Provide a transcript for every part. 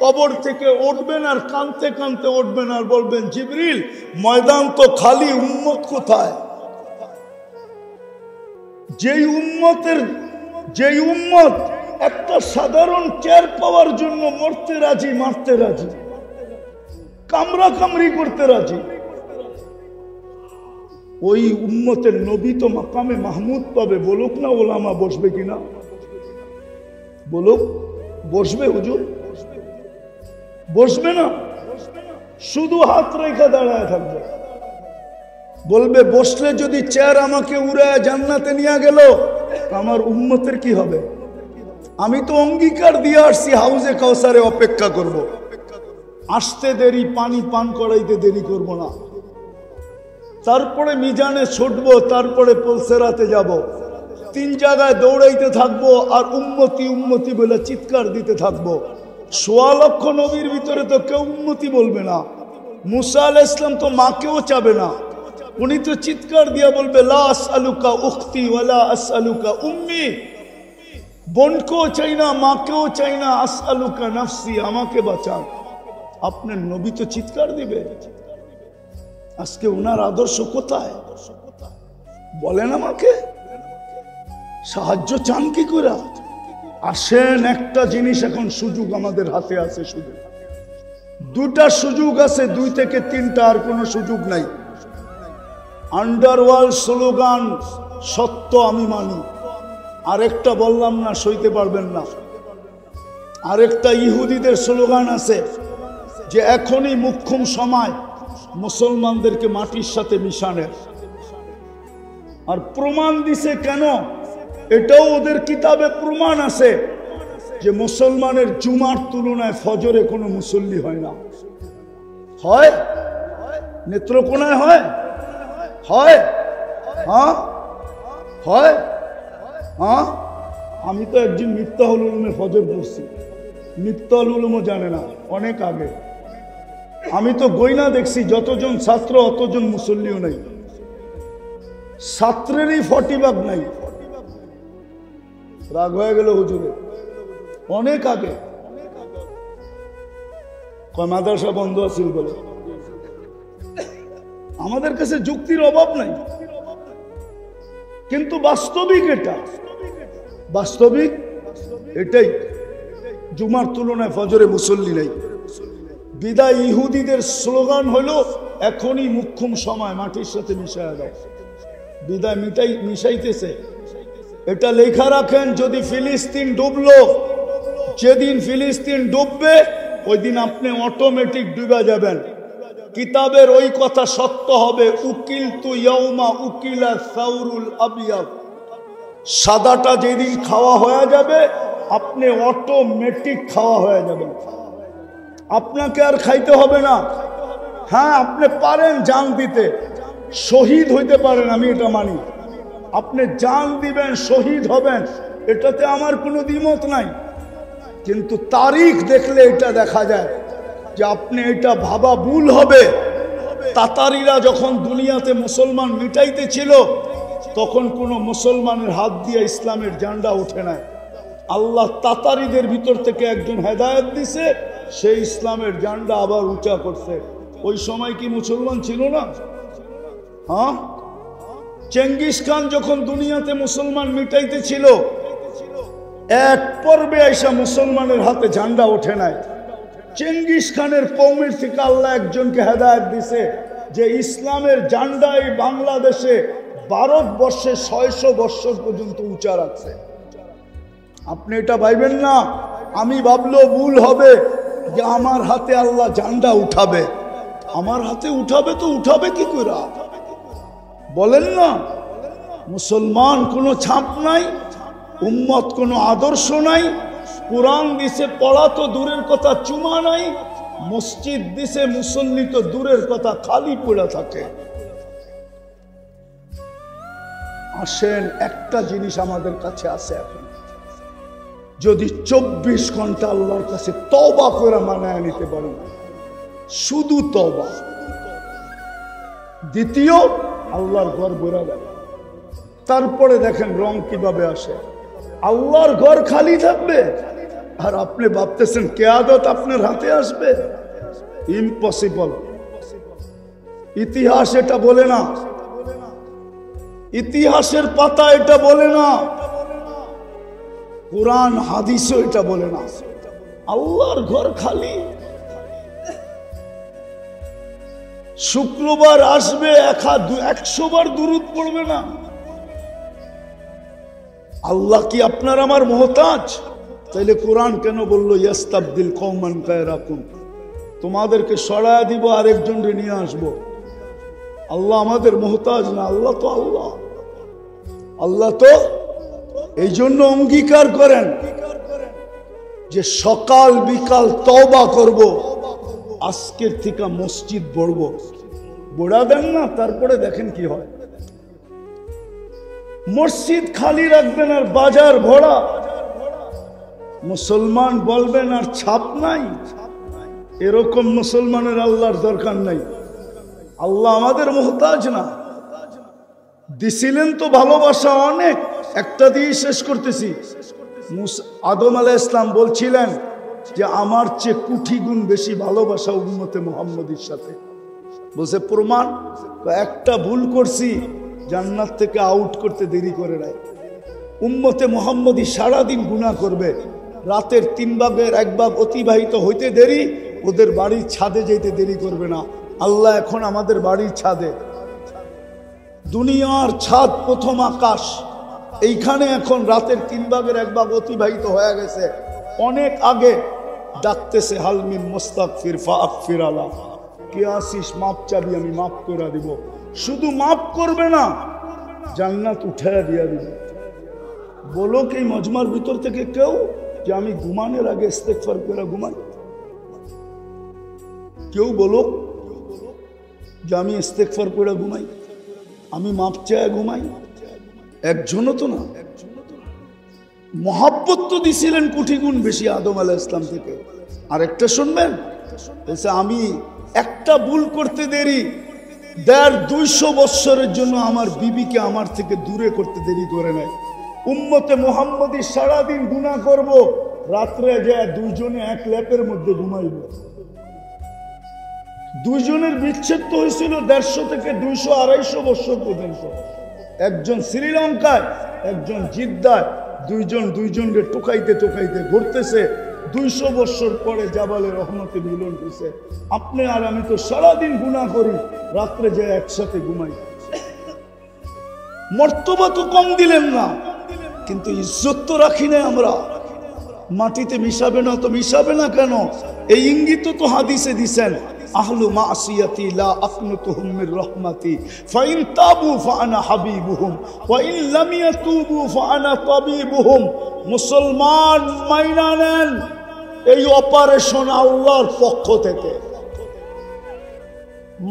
কবর থেকে উঠবেন আর কাঁদতে কাঁদতে উঠবেন আর বলবেন, জিবরিল ময়দান তো খালি, উম্মত কোথায়? যেই উম্মত একটা সাধারণ চেয়ার পাওয়ার জন্য মরতে রাজি, মারতে রাজি, কামরা কামড়ি করতে রাজি, ওই উম্মতের নবী তো মাকামে মাহমুদ পাবে। বলুক না ওলামা, বসবে কিনা? বলুক, বসবে হুজুর? বসবে না, শুধু হাত রেখে দাঁড়ায় থাকবে। বলবে বসলে যদি চেয়ার আমাকে উড়ায় জান্নাতে নিয়ে গেল, আমার উম্মতের কি হবে? আমি তো অঙ্গীকার দিয়ে আসছি হাউজে কাউসারে অপেক্ষা করব, আসতে দেরি, পানি পান করাইতে দেরি করব না। তারপরে মিজানে ছুটবো, তারপরে পুলসেরাতে যাব, 3 জায়গায় দৌড়াইতে থাকবো আর উম্মতি উম্মতি বলে চিৎকার দিতে থাকবো। 1.25 লক্ষ নবীর ভিতরে তো কেউ উম্মতি বলবে না। মুসা আলাইহিস সালাম তো মাকেও চাবে না, উনি তো চিৎকার দিয়ে বলবে, লা আসআলুকা উখতি ওয়ালা আসআলুকা উম্মি। বোনকেও চাই না, মাকেও চাই না, আসআলুকা নাফসি, আমাকে বাঁচান। আপনার নবী তো চিৎকার দিবে। আজকে ওনার আদর্শ কোথায় বলেন আমাকে? সাহায্য চান কি করে? আসেন, একটা জিনিস এখন সুযোগ আমাদের হাতে আছে, শুধু 2টা সুযোগ আছে, 2 থেকে 3টা, আর কোনো সুযোগ নাই। আন্ডারওয়ার্ল্ড স্লোগান সত্য আমি মানি, আরেকটা বললাম না, সইতে পারবেন না। আরেকটা ইহুদিদের স্লোগান আছে যে এখনই মুখ্যম সময় মুসলমানদেরকে মাটির সাথে মিশানের। আর প্রমাণ দিছে কেন? এটাও ওদের কিতাবে প্রমাণ আছে যে মুসলমানের জুমার তুলনায় ফজরে কোনো মুসল্লি হয় না। হয়? নেত্রকোনায় হয়? হয়? হ্যাঁ হয়। হ্যাঁ, আমি তো একজন মিফতাহুল উলুমে ফজর পড়ছি। মিফতাহুল উলুমও জানে না, অনেক আগে। আমি তো গয়না দেখছি, যতজন ছাত্র অতজন মুসল্লিও নাই, ছাত্রেরই 40 ভাগ নাই। রাগ হয়ে গেল হুজুরে, অনেক আগে। কয় মাদ্রাসা বন্ধ আছিল বলে। আমাদের কাছে যুক্তির অভাব নাই, কিন্তু বাস্তবিক এটা, বাস্তবিক এটাই। জুমার তুলনায় ফজরে মুসল্লি নাই। বিদায় ইহুদিদের স্লোগান হলো এখনই মুখ্যম সময় মাটির সাথে মিশায়া দাও। বিদায় মিশাইতেছে। এটা লেখা রাখেন, যদি ফিলিস্তিন ডুবলো, যেদিন ফিলিস্তিন ডুববে ওই দিন আপনি অটোমেটিক ডুবে যাবেন। কিতাবের ওই কথা সত্য হবে, উকিলতু ইয়াউমা উকিলা সাউরুল আবিয়াদ। সাদাটা যেদিন খাওয়া হয়ে যাবে, আপনি অটোমেটিক খাওয়া হয়ে যাবেন, আপনাকে আর খাইতে হবে না। হ্যাঁ, আপনি পারেন জান দিতে, শহীদ হইতে পারেন, আমি এটা মানি। আপনি জান দিবেন, শহীদ হবেন, এটাতে আমার কোনো দ্বিমত নাই। কিন্তু তারিখ দেখলে এটা দেখা যায় যে আপনি এটা ভাবা ভুল হবে। তাতারিরা যখন দুনিয়াতে মুসলমান মিটাইতে ছিল, তখন কোনো মুসলমানের হাত দিয়ে ইসলামের ঝান্ডা ওঠে না। আল্লাহ তাতারিদের ভিতর থেকে একজন হেদায়েত দিছে, সেই ইসলামের ঝান্ডা আবার উঁচা করছে। ওই সময় কি মুসলমান ছিল না? হ্যাঁ, চেঙ্গিস খান যখন দুনিয়াতে মুসলমান মিটাইতে ছিল, এক পর্বে আইসা মুসলমানের হাতে ঝান্ডা ওঠে নাই। চেঙ্গিস খানের কওমের থেকে আল্লাহ একজনকে হেদায়েত দিছে যে ইসলামের ঝান্ডা এই বাংলাদেশে ভারতবর্ষে 600 বছর পর্যন্ত উঁচা রাখছে। আপনি এটা ভাইবেন না আমি ভাবলেও ভুল হবে যে আমার হাতে আল্লাহ ঝান্ডা উঠাবে। আমার হাতে উঠাবে তো উঠাবে কি করে বলেন না? মুসলমান কোনো ছাপ নাই, উম্মত কোনো আদর্শ নাই, কোরআন দিছে পড়া তো দূরের কথা, চুমা নাই, মসজিদ দিছে মুসল্লি তো দূরের কথা, খালি পড়ে থাকে। আসেন, একটা জিনিস আমাদের কাছে আছে এখন, যদি 24 ঘন্টা আল্লাহর কাছে তওবা করে মানায় নিতে পারেন, শুধু তওবা। দ্বিতীয়, আল্লাহর ঘর ভরে গেল। তারপরে দেখেন রং কিভাবে আসে। আল্লাহর ঘর খালি থাকবে, আর আপনি ভাবতেছেন কিয়ামত আপনার হাতে আসবে। ইম্পসিবল। ইতিহাস এটা বলে না, ইতিহাসের পাতা এটা বলে না, কুরআন হাদিসও এটা বলে না। আল্লাহর ঘর খালি। শুক্রবার আসবে 100 বার দুরূদ পড়বে না। আল্লাহ কি আপনার আমার মুহতাজ? তাইলে কোরআন কেন বললো ইয়াস্তাবদিল কওমান গায়রাকুম, তোমাদেরকে সরায়া দিব আরেকজন রে নিয়ে আসবো। আল্লাহ আমাদের মুহতাজ না, আল্লাহ তো আল্লাহ। আল্লাহ তো এই জন্য অঙ্গীকার করেন যে সকাল বিকাল তওবা করব, আজকের থেকে মসজিদ বড়ব। বোড়া দেন না, তারপরে দেখেন কি হয়। মসজিদ খালি রাখবেন আর বাজার ভরা। মুসলমান বলবেন আর ছাপ নাই। এরকম মুসলমানের আল্লাহর দরকার নাই। আল্লাহ আমাদের মুহতাজ না। দিছিলেন তো ভালোবাসা অনেক, একটা দিয়ে শেষ করতেছি। আদম আলাইহিস সালাম বলছিলেন যে আমার চেয়ে কোটি গুণ বেশি ভালোবাসা উম্মতে মুহাম্মদীর সাথে। বলছে প্রমাণ, একটা ভুল করছি জান্নাত থেকে আউট করতে দেরি করে নাই। উম্মতে মুহাম্মদী সারাদিন গুনাহ করবে, রাতের 3 ভাগের 1 ভাগ অতিবাহিত হইতে দেরি, ওদের বাড়ির ছাদে যেতে দেরি করবে না। আল্লাহ এখন আমাদের বাড়ির ছাদে। দুনিয়ার ছাদ প্রথম আকাশ, এইখানে এখন রাতের 3 ভাগের 1 ভাগ অতিবাহিত হয়ে গেছে। অনেক আগে ডাকতেছে হালমিন মুস্তাগফির ফাগফির আলা, কে আসিস মাপ চাবি, আমি মাফ করে দিব। শুধু মাফ করবে না, জান্নাত উঠায়া দিয়া দিবে। বলো কি মজমার ভিতর থেকে কেউ যে আমি ঘুমানোর আগে ইস্তেগফার করে ঘুমাই? কেউ বলো যে আমি ইস্তেগফার করে ঘুমাই, আমি মাপ চায় ঘুমাই? একজনও তো না। মহাব্বত তো দিছিলেন কোটি গুণ বেশি আদম আলাইহিস সালাম থেকে। আর একটা শুনবেন, আমি একটা ভুল করতে দেরি, 250 বৎসরের জন্য আমার বিবিকে আমার থেকে দূরে করতে দেরি করে নাই। উম্মতে মুহাম্মদী সারাদিন গুনাহ করব, রাত্রে যায় দুইজনে এক ল্যাপের মধ্যে ঘুমাইব। দুইজনের বিচ্ছেদ তো হয়েছিল 150 থেকে 200-250 বৎসর পর্যন্ত। একজন শ্রীলঙ্কায়, একজন জিদ্দায়, দুইজনকে টোকাইতে টোকাইতে ঘুরতেছে। 200 বৎসর পরে জাবালে রহমতে মিলন হয়েছে। আপনি আর আমি তো সারাদিন গুনাহ করি, রাত্রে যায় একসাথে ঘুমাই। মর্তবা তো কম দিলেন না, কিন্তু ইজ্জত তো রাখি না আমরা। মাটিতে মিশাবে না তো মিশাবে না কেন? এই ইঙ্গিত তো হাদিসে দিছেন, আহলু মাসিয়াতি লা আকনুতুহুম মির রাহমাতি ফাইন তাবু ফাআনা হাবিবুহুম ওয়া ইন লাম ইয়াতুবু ফাআনা তাবিবুহুম। মুসলমান মাইনা নেন, এই অপারেশন আল্লাহর পক্ষ থেকে।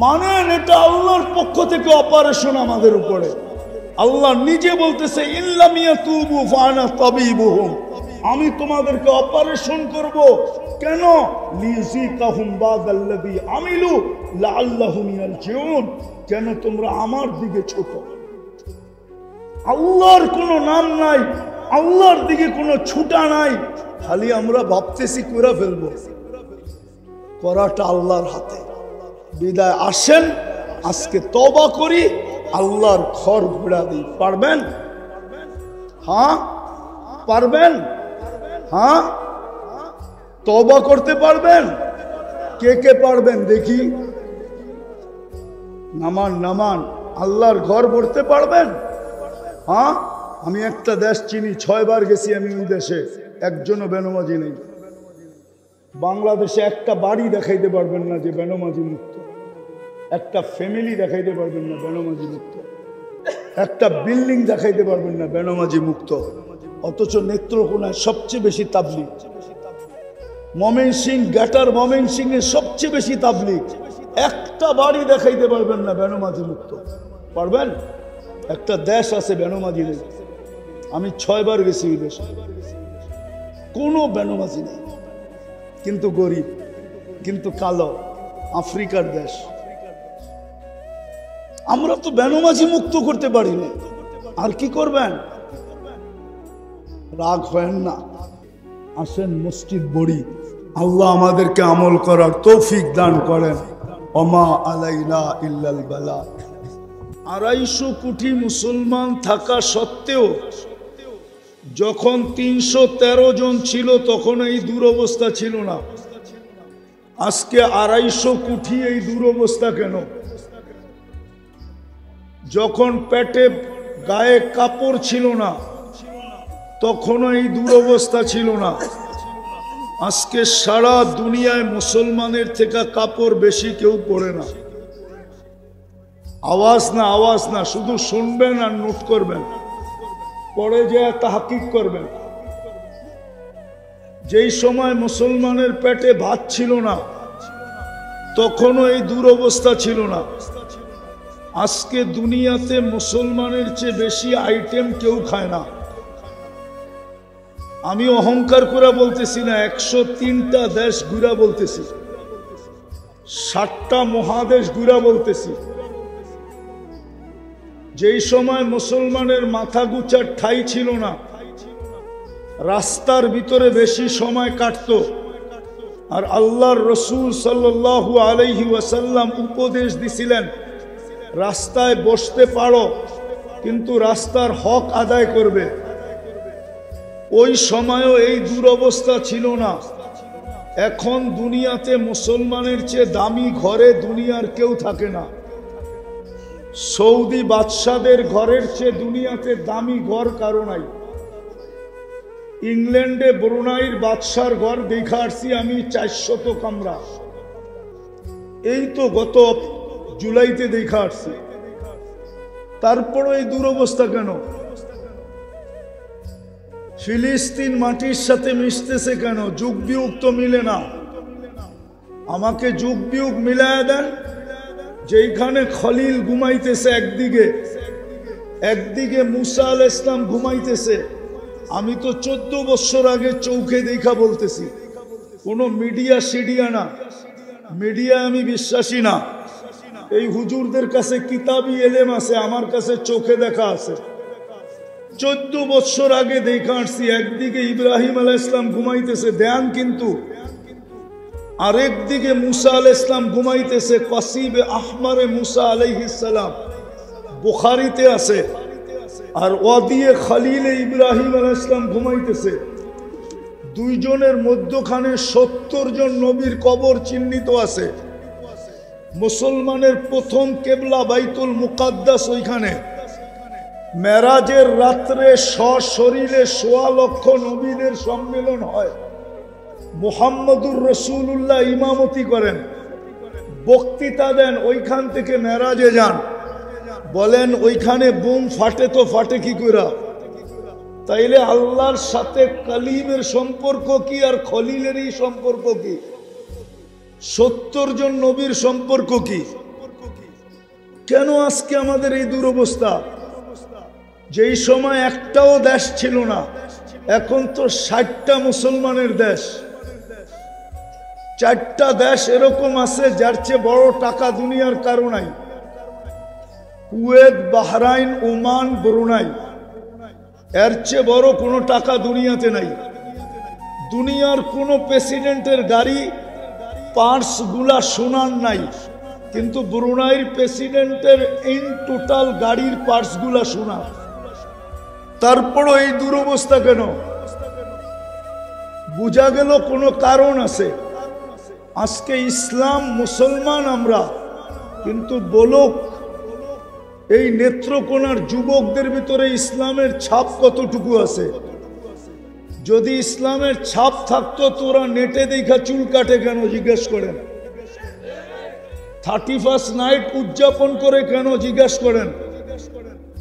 মানেন এটা আল্লাহর পক্ষ থেকে অপারেশন আমাদের উপরে। আল্লাহ নিজে বলতেছে ইন লাম ইয়াতুবু ফাআনা তাবিবুহুম, আমি তোমাদেরকে অপারেশন করব। কেন? লিযিকাহুম বাদাল্লাযী আমিলু লাআল্লাহুম ইয়ারজিউন, কেন তোমরা আমার দিকে ছোট। আল্লাহর কোনো নাম নাই, আল্লাহর দিকে কোনো ছুটা নাই, খালি আমরা ভাবতেছি করে ফেলবো। করাটা আল্লাহর হাতে। বিদায় আসেন, আজকে তওবা করি, আল্লাহর ঘর ঘুরা দিই। পারবেন? হ্যাঁ পারবেন? হ্যাঁ তওবা করতে পারবেন? কে কে পারবেন দেখি? নামান। আল্লাহর ঘর ভরতে পারবেন? হ্যাঁ, আমি একটা দেশ চিনি, 6 বার গেছি আমি ওই দেশে, একজনও বেনমাজি নেই। বাংলাদেশে একটা বাড়ি দেখাইতে পারবেন না যে বেনমাজি মুক্ত, একটা ফ্যামিলি দেখাইতে পারবেন না বেনমাজি মুক্ত, একটা বিল্ডিং দেখাইতে পারবেন না বেনমাজি মুক্ত। অথচ নেত্রকোনায় সবচেয়ে বেশি তাবলীগ, ময়মনসিংহ গ্রেটার ময়মনসিংহে সবচেয়ে বেশি তাবলীগ, একটা বাড়ি দেখাইতে পারবেন না বেনমাজি মুক্ত। পারবেন? একটা দেশ আছে বেনমাজি নেই। আমি 6 বার গেছি ওই দেশে, কোনো বেনমাজি নেই, কিন্তু গরিব, কিন্তু কালো, আফ্রিকার দেশ। আমরা তো বেনমাজি মুক্ত করতে পারি না। আর কি করবেন? রাগ হয় না, আসেন মসজিদ বড়ি। আল্লাহ আমাদেরকে আমল করার তৌফিক দান করেন। ওমা আলাইনা ইল্লাল বালাগ। 250 কোটি মুসলমান থাকা সত্ত্বেও যখন 313 জন ছিল তখন এই দুরবস্থা ছিল না। আজকে 250 কোটি, এই দুরবস্থা কেন? যখন পেটে গায়ে কাপড় ছিল না তখনও এই দুরবস্থা ছিল না। আজকে সারা দুনিয়ায় মুসলমানের থেকে কাপড় বেশি কেউ পরে না। আওয়াজ না, শুধু শুনবেন আর নোট করবেন, পরে যে তাহকিক করবেন। যেই সময় মুসলমানের পেটে ভাত ছিল না তখনও এই দুরবস্থা ছিল না। আজকে দুনিয়াতে মুসলমানের চেয়ে বেশি আইটেম কেউ খায় না। আমি অহংকার করে বলতেছি না, 103টা দেশ ঘুরা বলতেছি, 7টা মহাদেশ ঘুরা বলতেছি। যেই সময় মুসলমানের মাথা গুচার ঠাঁই ছিল না, রাস্তার ভিতরে বেশি সময় কাটত। আর আল্লাহর রসুল সাল্লাল্লাহু আলাইহি ওয়াসাল্লাম উপদেশ দিছিলেন, রাস্তায় বসতে পারো কিন্তু রাস্তার হক আদায় করবে। ওই সময়ও এই দুরবস্থা ছিল না। এখন দুনিয়াতে মুসলমানের চেয়ে দামি ঘরে দুনিয়ার কেউ থাকে না। সৌদি বাদশাদের ঘরের চেয়ে দুনিয়াতে দামি ঘর কারো নাই। ইংল্যান্ডে ব্রুনাইর বাদশার ঘর দেখা আসছি আমি, 400 কামরা। এই তো গত জুলাইতে দেখা আসছি। তারপরও এই দুরবস্থা কেন? ফিলিস্তিন মাটির সাথে মিশতেছে কেন? যুগ বিয়োগ তো মিলে না। আমাকে যুগ বিয়োগ মিলায় দেন। যেইখানে খলিল ঘুমাইতেছে একদিকে মুসা আলাইহিস সালাম ঘুমাইতেছে। আমি তো 14 বছর আগে চৌখে দেখা বলতেছি, কোনো মিডিয়া না। মিডিয়া আমি বিশ্বাসী না। এই হুজুরদের কাছে কিতাবি এলেম আছে, আমার কাছে চোখে দেখা আছে। 14 বছর আগে দেখা আসছি। একদিকে ইব্রাহিম আলাইহিস সালাম ঘুমাইতেছে ধ্যান, কিন্তু আরেকদিকে মুসা আলাইহিস সালাম ঘুমাইতেছে। কসিবে আহমারে মুসা আলাইহিস সালাম বুখারীতে আছে। আর ওয়াদিয়ে খলিলে ইব্রাহিম আলাইহিস সালাম ঘুমাইতেছে। দুইজনের মধ্যখানে 70 জন নবীর কবর চিহ্নিত আছে। মুসলমানের প্রথম কেবলা বাইতুল মুকাদ্দাস ওইখানে। মেরাজের রাত্রে সশরীরে 1.25 লক্ষ নবীদের সম্মেলন হয়। মুহাম্মদুর রাসূলুল্লাহ ইমামতি করেন, বক্তৃতা দেন। ওইখান থেকে মেরাজে যান। বলেন ওইখানে বুম ফাটে তো ফাটে কি করে? তাইলে আল্লাহর সাথে কালিমের সম্পর্ক কি আর খলিলেরই সম্পর্ক কি? 70 জন নবীর সম্পর্ক কি? কেন আজকে আমাদের এই দুরবস্থা? যেই সময় একটাও দেশ ছিল না, এখন তো 60টা মুসলমানের দেশ। 4টা দেশ এরকম আছে যার চেয়ে বড় টাকা দুনিয়ার কারো নাই। কুয়েত, বাহরাইন, ওমান, ব্রুনাই, এর চেয়ে বড় কোনো টাকা দুনিয়াতে নাই। দুনিয়ার কোনো প্রেসিডেন্টের গাড়ি পার্টস গুলা সোনার নাই, কিন্তু ব্রুনাইয়ের প্রেসিডেন্টের ইন টোটাল গাড়ির পার্টস গুলা সোনার। তারপরও এই দুরবস্থা কেন? বুঝা গেল কোনো কারণ আছে। আজকে ইসলাম, মুসলমান আমরা, কিন্তু বলক এই নেত্রকোনার যুবকদের ভিতরে ইসলামের ছাপ কতটুকু আছে? যদি ইসলামের ছাপ থাকতো তোরা নেটে দেখা চুল কাটে কেন জিজ্ঞেস করেন? 31st নাইট উদযাপন করে কেন জিজ্ঞেস করেন?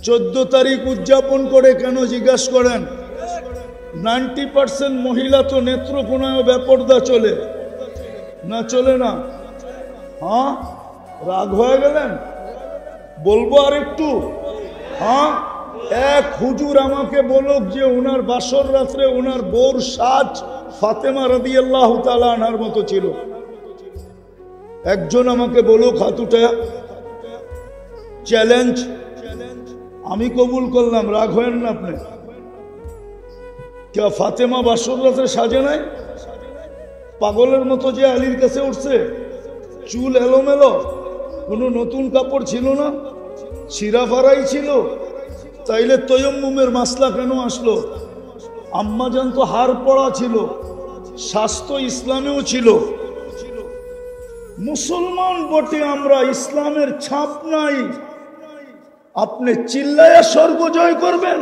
14 তারিখ উদযাপন করে কেন জিজ্ঞেস করেন? 90% মহিলা তো নেত্রকোনায় বেপরদা চলে না, চলে না? হ্যাঁ, রাগ হয়ে গেলেন? বলবো আর একটু? হ্যাঁ, এক হুজুর আমাকে বলুক যে ওনার বাসর রাত্রে ওনার বউর সাজ ফাতেমা রাদিয়াল্লাহু তাআলা আনহার মতো ছিল। একজন আমাকে বলুক, হাতুটা চ্যালেঞ্জ। আমি কবুল করলাম, রাগ হয়েন না আপনি। কে ফাতেমা বাসর রাতে সাজে নাই? পাগলের মতো যে আলীর কাছে উঠছে, চুল এলোমেলো, কোনো নতুন কাপড় ছিল না, ছিঁড়া ফারাই ছিল, তাইলে তয়ম্মুমের মাসলা কেন আসলো? আম্মাজান তো হার পড়া ছিল, স্বাস্থ্য ইসলামেও ছিল। মুসলমান বটে আমরা, ইসলামের ছাপ নাই। আপনি চিল্লায়া স্বর্গ জয় করবেন?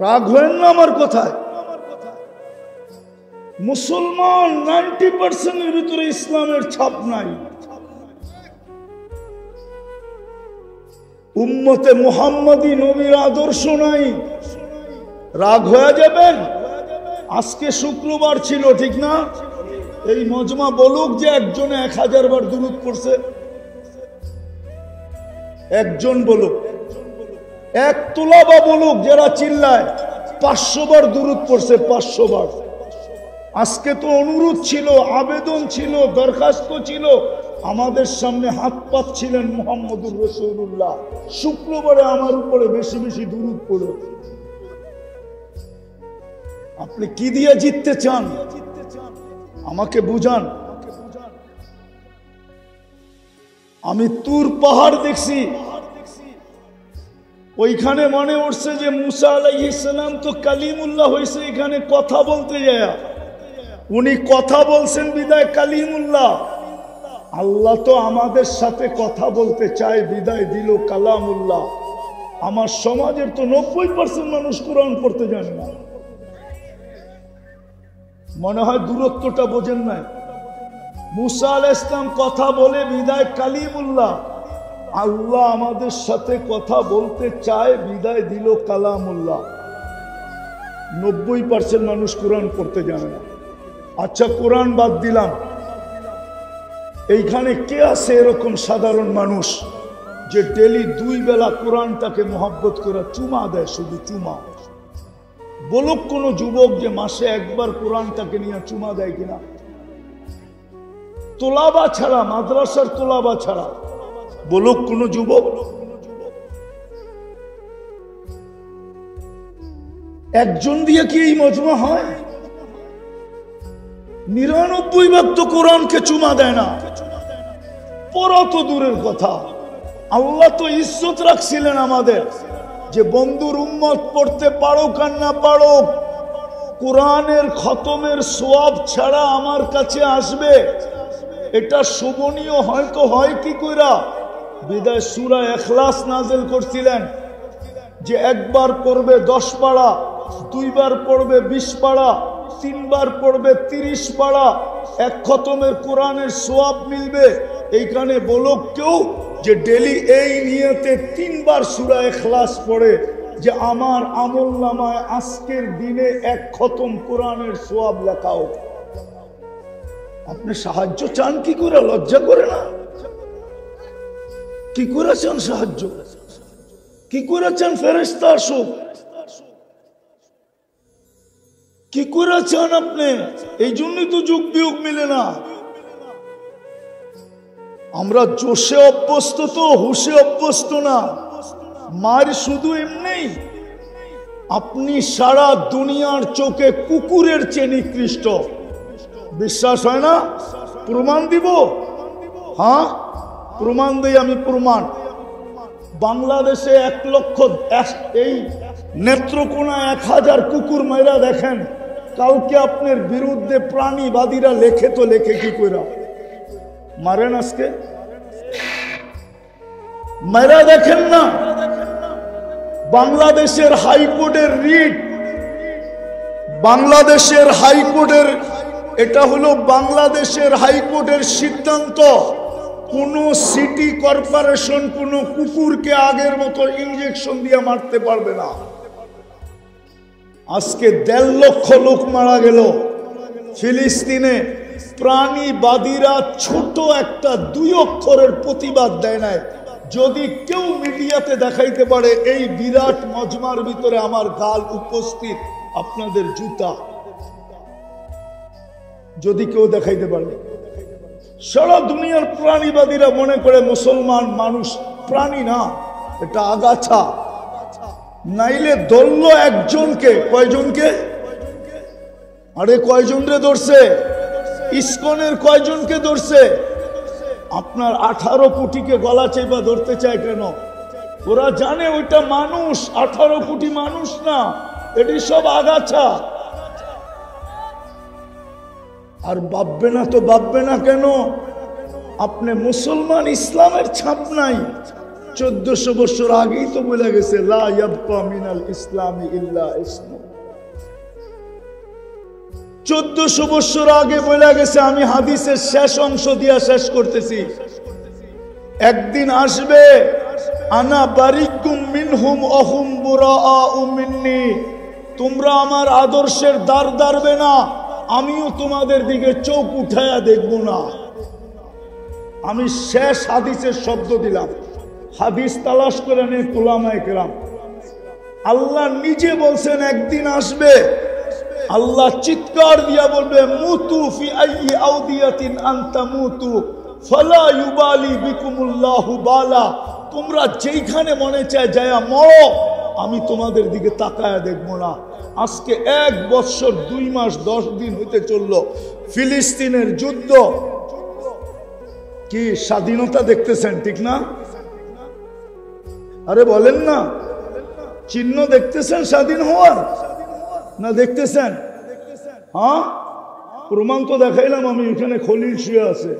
রাগ হয়েন না আমার কথায়। মুসলমান 90% ভিতরে ইসলামের ছাপ নাই। উম্মতে মুহাম্মাদি নবীর আদর্শ নাই। রাগ হয়ে যাবেন? আজকে শুক্রবার ছিল, ঠিক না? এই মজমা বলুক যে একজনে 1000 বার দুরূদ পড়ছে। একজন বলুক, এক তোলাবা বলুক যারা চিল্লায় 500 বার দুরূদ পড়ছে, 500 বার। আজকে তো অনুরোধ ছিল, আবেদন ছিল, দরখাস্ত ছিল, আমাদের সামনে হাত পাচ্ছিলেন মুহাম্মদুর রাসূলুল্লাহ, শুক্রবারে আমার উপরে বেশি বেশি দুরূদ পড়ো। আপনি কি দিয়ে জিততে চান আমাকে বুঝান। আমি তুর পাহাড় দেখছি, ওইখানে মনে উঠছে যে মুসা আলাইহিস সালাম তো কালিমুল্লাহ হয়েছে, এখানে কথা বলতে যায় উনি কথা বলছেন বিদায় কালিমুল্লাহ। আল্লাহ তো আমাদের সাথে কথা বলতে চায় বিদায় দিল কালামুল্লাহ। আমার সমাজের তো 90% মানুষ কোরআন পড়তে জানে না। মনে হয় দূরত্বটা বোঝেন নাই। মুসা আলাইহিস সালাম কথা বলে বিদায় কালিমুল্লাহ, আল্লাহ আমাদের সাথে কথা বলতে চায় বিদায় দিল কালামুল্লাহ। 90% মানুষ কোরআন পড়তে জানে না। আচ্ছা কোরআন বাদ দিলাম, এইখানে কে আছে এরকম সাধারণ মানুষ যে ডেলি 2 বেলা কোরআনটাকে মহব্বত করে চুমা দেয়? শুধু চুমা। বলুক কোন যুবক যে মাসে একবার কোরআনটাকে নিয়ে চুমা দেয় কিনা? তোলাবা ছাড়া, মাদ্রাসার তোলাবা ছাড়া বলুক কোন যুবক। একজন দিয়ে কি এই মজমা হয়? 99 তো কোরআনকে চুমা দেয় না। পড়া তো দূরের কথা, আল্লাহ তো ইজ্জত রাখছিলেন আমাদের যে বন্ধুর উম্মত পড়তে পারো আর না পারো, কোরআনের খতমের সওয়াব ছাড়া আমার কাছে আসবে, এটা শোভনীয় হয়তো হয় কি কইরা? বিদায় সূরা ইখলাস নাযিল করছিলেন যে একবার পড়বে 10 পারা, 2 বার পড়বে 20 পারা, 3 বার পড়বে 30 পারা, এক খতমের কোরআনের সওয়াব মিলবে। এইখানে বলুক কেউ যে ডেলি এই নিয়তে 3 বার সূরা ইখলাস পড়ে যে আমার আমলনামায় আজকের দিনে 1 খতম কোরআনের সওয়াব লেখাও। আপনি সাহায্য চান কি করে? লজ্জা করে না? কি করে চান সাহায্য? কি করে চান ফেরেশতা আসুক? কি করে চান আপনি? এই জন্যই তো যুগ বিয়োগ মিলে না। আমরা জোশে অভ্যস্ত, তো হুশে অভ্যস্ত না। মার শুধু এমনি, আপনি সারা দুনিয়ার চোখে কুকুরের চেয়ে নিকৃষ্ট। বিশ্বাস হয় না? প্রমাণ দিব? হ্যাঁ প্রমাণ দেই আমি। প্রমাণ বাংলাদেশে 1 লক্ষ, এই নেত্রকোনা 1000 কুকুর মাইরা দেখেন। কাউকে আপনার বিরুদ্ধে প্রাণীবাদীরা লেখে তো লেখে কি কইরা মারেন? আজকে মাইরা দেখেন না? বাংলাদেশের হাইকোর্টের রিট, বাংলাদেশের হাইকোর্টের, এটা হলো বাংলাদেশের হাইকোর্টের সিদ্ধান্ত, কোন সিটি কর্পোরেশন কোন কুকুরকে আগের মতো ইনজেকশন দিয়ে মারতে পারবে না। আজকে 1.5 লক্ষ লোক মারা গেল ফিলিস্তিনে। প্রাণীবাদীরা ছোট একটা 2 অক্ষরের প্রতিবাদ দেয় নাই। যদি কেউ মিডিয়াতে দেখাইতে পারে এই বিরাট মজমার ভিতরে আমার গাল উপস্থিত, আপনাদের জুতা, যদি কেউ দেখাইতে পারে। সারা দুনিয়ার প্রাণীবাদীরা মনে করে মুসলমান মানুষ প্রাণী না, এটা আগাছা। নাইলে ধরল একজনকে, কয়জনকে? আরে কয়জন রে ধরছে? ইসকনের কয়জনকে ধরছে? আপনার 18 কোটিকে গলা চেপা ধরতে চায় কেন? ওরা জানে ওইটা মানুষ, 18 কোটি মানুষ না, এটি সব আগাছা। আর ভাববে না তো ভাববে না কেন? আপনি মুসলমান, ইসলামের ছাপ নাই। 1400 বছর আগেই তো বলে গেছে, লা ইয়াবকা মিনাল ইসলামি ইল্লা ইসমু। 1400 বছর আগে বলে গেছে। আমি হাদিসের শেষ অংশ দিয়া শেষ করতেছি। একদিন আসবে, আনা বারিকুম মিনহুম অহুম বুরাআউ মিন্নি, তোমরা আমার আদর্শের দ্বার দাঁড়বে না, আমিও তোমাদের দিকে চোখ উঠায়া দেখব না। আমি শেষ হাদিসের শব্দ দিলাম। হাদিস তালাশ করে নেই উলামায়ে কেরাম। আল্লাহ নিজে বলছেন একদিন আসবে, আল্লাহ চিৎকার দিয়া বলবে, মুতু ফি আইয়ি আউদিয়াতিন আনতা মুতু ফালা ইউবালি বিকুমুল্লাহু বালা, তোমরা যেইখানে মনে চায় যায়া মরো, আমি তোমাদের দিকে তাকায়া দেখবো না। আজকে 1 বছর 2 মাস 10 দিন হইতে চলল ফিলিস্তিনের যুদ্ধ। কি স্বাধীনতা দেখতেছেন, ঠিক না? আরে বলেন না, চিহ্ন দেখতেছেন স্বাধীন হওয়ার না দেখতেছেন? হ্যাঁ, প্রমাণ তো দেখাইলাম আমি। এখানে খলিল শুয়ে আছে,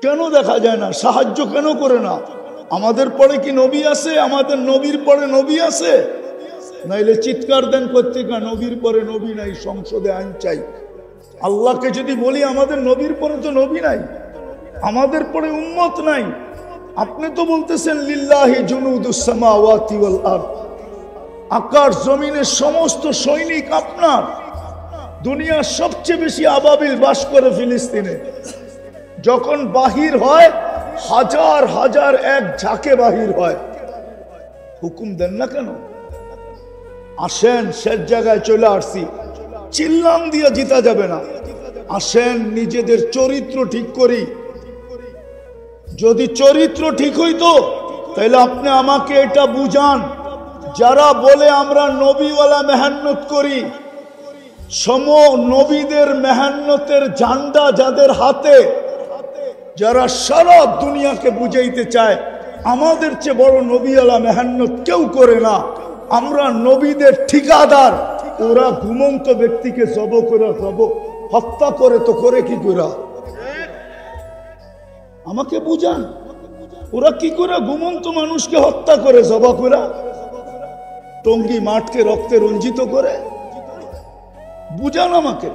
কেন দেখা যায় না? সাহায্য কেন করে না? আমাদের পরে কি নবী আছে? আমাদের নবীর পরে নবী আছে? নাইলে চিৎকার দেন প্রত্যেকা, নবীর পরে নবী নাই, সংসদে আইন চাই। আল্লাহকে যদি বলি আমাদের নবীর পরে তো নবী নাই, আমাদের পরে উম্মত নাই। আপনি তো বলতেছেন লিল্লাহি জুনুদুস সামাওয়াতি ওয়াল আরদ, আকাশ জমিনের সমস্ত সৈনিক আপনার। দুনিয়ার সবচেয়ে বেশি আবাবিল বাস করে ফিলিস্তিনে। যখন বাহির হয় হাজার হাজার এক ঝাঁকে বাহির হয়। হুকুম দেন না কেন? আসেন, শেষ জায়গায় চলে আসছি। চিল্লাম দিয়ে জিতা যাবে না। আসেন নিজেদের চরিত্র ঠিক করি। যদি চরিত্র ঠিক হইতো তাহলে আপনি আমাকে এটা বুঝান, যারা বলে আমরা নবীওয়ালা মেহনত করি, সম নবীদের মেহনতের ঝান্ডা যাদের হাতে, যারা সারা দুনিয়াকে বুঝাইতে চায় আমাদের চেয়ে বড় নবীওয়ালা মেহনত কেউ করে না, আমরা নবীদের ঠিকাদার। ওরা ঘুমন্ত ব্যক্তিকে জব করে হত্যা করে, তো করে কি করে? আমাকে বুঝান, ওরা কি করে ঘুমন্ত মানুষকে হত্যা করে, জবা করে, টঙ্গি মাঠকে রক্তে রঞ্জিত করে? বুঝান আমাকে।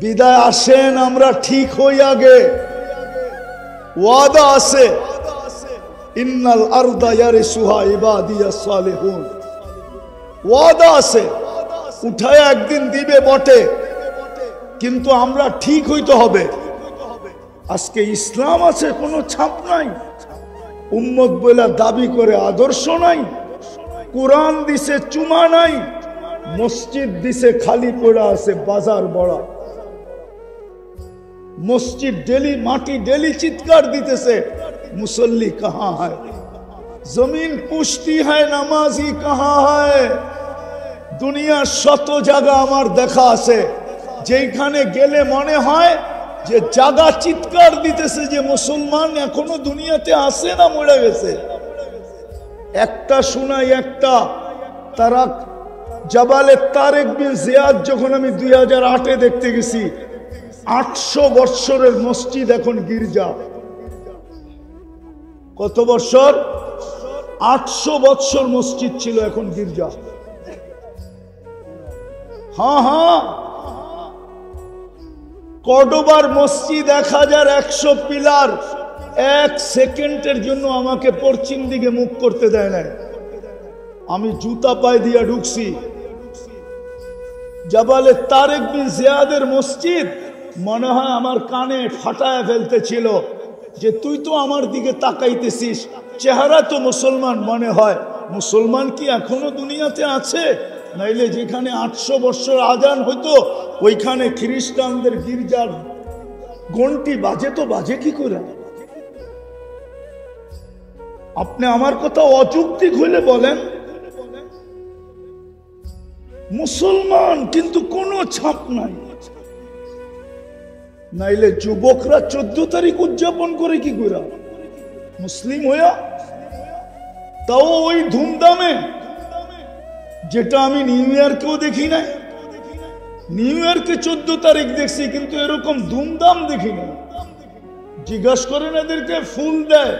বিদায় আসেন, আমরা ঠিক হই আগে। ওয়াদা আছে, ইন্নাল আরদা ইয়ারিসুহা ইবাদিয়াস সালিহুন। ওয়াদা আছে, উঠায় একদিন দিবে বটে, কিন্তু আমরা ঠিক হইতে হবে। আজকে ইসলাম আছে, কোনো ছাপ নাই। উম্মত বলে দাবি করে আদর্শ নাই। কোরআন দিছে চুমা নাই, মসজিদ দিছে খালি পড়া আছে, বাজার বড়া। মসজিদ ডেলি মাটি ডেলি চিৎকার দিতেছে, মুসল্লি কাহা হয়? জমিন পুষ্টি হয়, নামাজি কাহা হয়? দুনিয়ার শত জায়গা আমার দেখা আছে, যেখানে গেলে মনে হয় যে জায়গা চিৎকার দিতেছে যে মুসলমান এখনো দুনিয়াতে আছে না মরে গেছে। একটা শোনাই, একটা তারা জাবালে তারেক বিন জিয়াদ, যখন আমি 2008-এ দেখতে গেছি, 800 বৎসরের মসজিদ এখন গির্জা। কত বৎসর? 800 বৎসর মসজিদ ছিল, এখন গির্জা। হ্যাঁ হ্যাঁ, কর্ডোবার মসজিদ 1100 পিলার। 1 সেকেন্ডের জন্য আমাকে পশ্চিম দিকে মুখ করতে দেয় না। আমি জুতা পায়ে দিয়ে ঢুকছি। জাবালে তারেক বিন জিয়াদের মসজিদ মনে হয় আমার কানে ফাটায় ফেলতেছিল যে তুই তো আমার দিকে তাকাইতেছিস, চেহারা তো মুসলমান মনে হয়। মুসলমান কি এখনো দুনিয়াতে আছে? নাইলে যেখানে 800 বছর আজান হইতো ওইখানে খ্রিস্টানদের গির্জার ঘন্টি বাজে, তো বাজে কি করে? আপনি আমার কথা অযৌক্তিক হইলে বলেন, মুসলমান কিন্তু কোনো ছাপ নাই। নাইলে যুবকরা 14 তারিখ উদযাপন করে কি করে মুসলিম হইয়া, তাও ওই ধুমধামে, যেটা আমি নিউ ইয়র্কেও দেখি নাই। নিউ ইয়র্কে 14 তারিখ দেখছি, কিন্তু এরকম ধুমধাম দেখি না। জিজ্ঞাসা করেন এদেরকে, ফুল দেয়,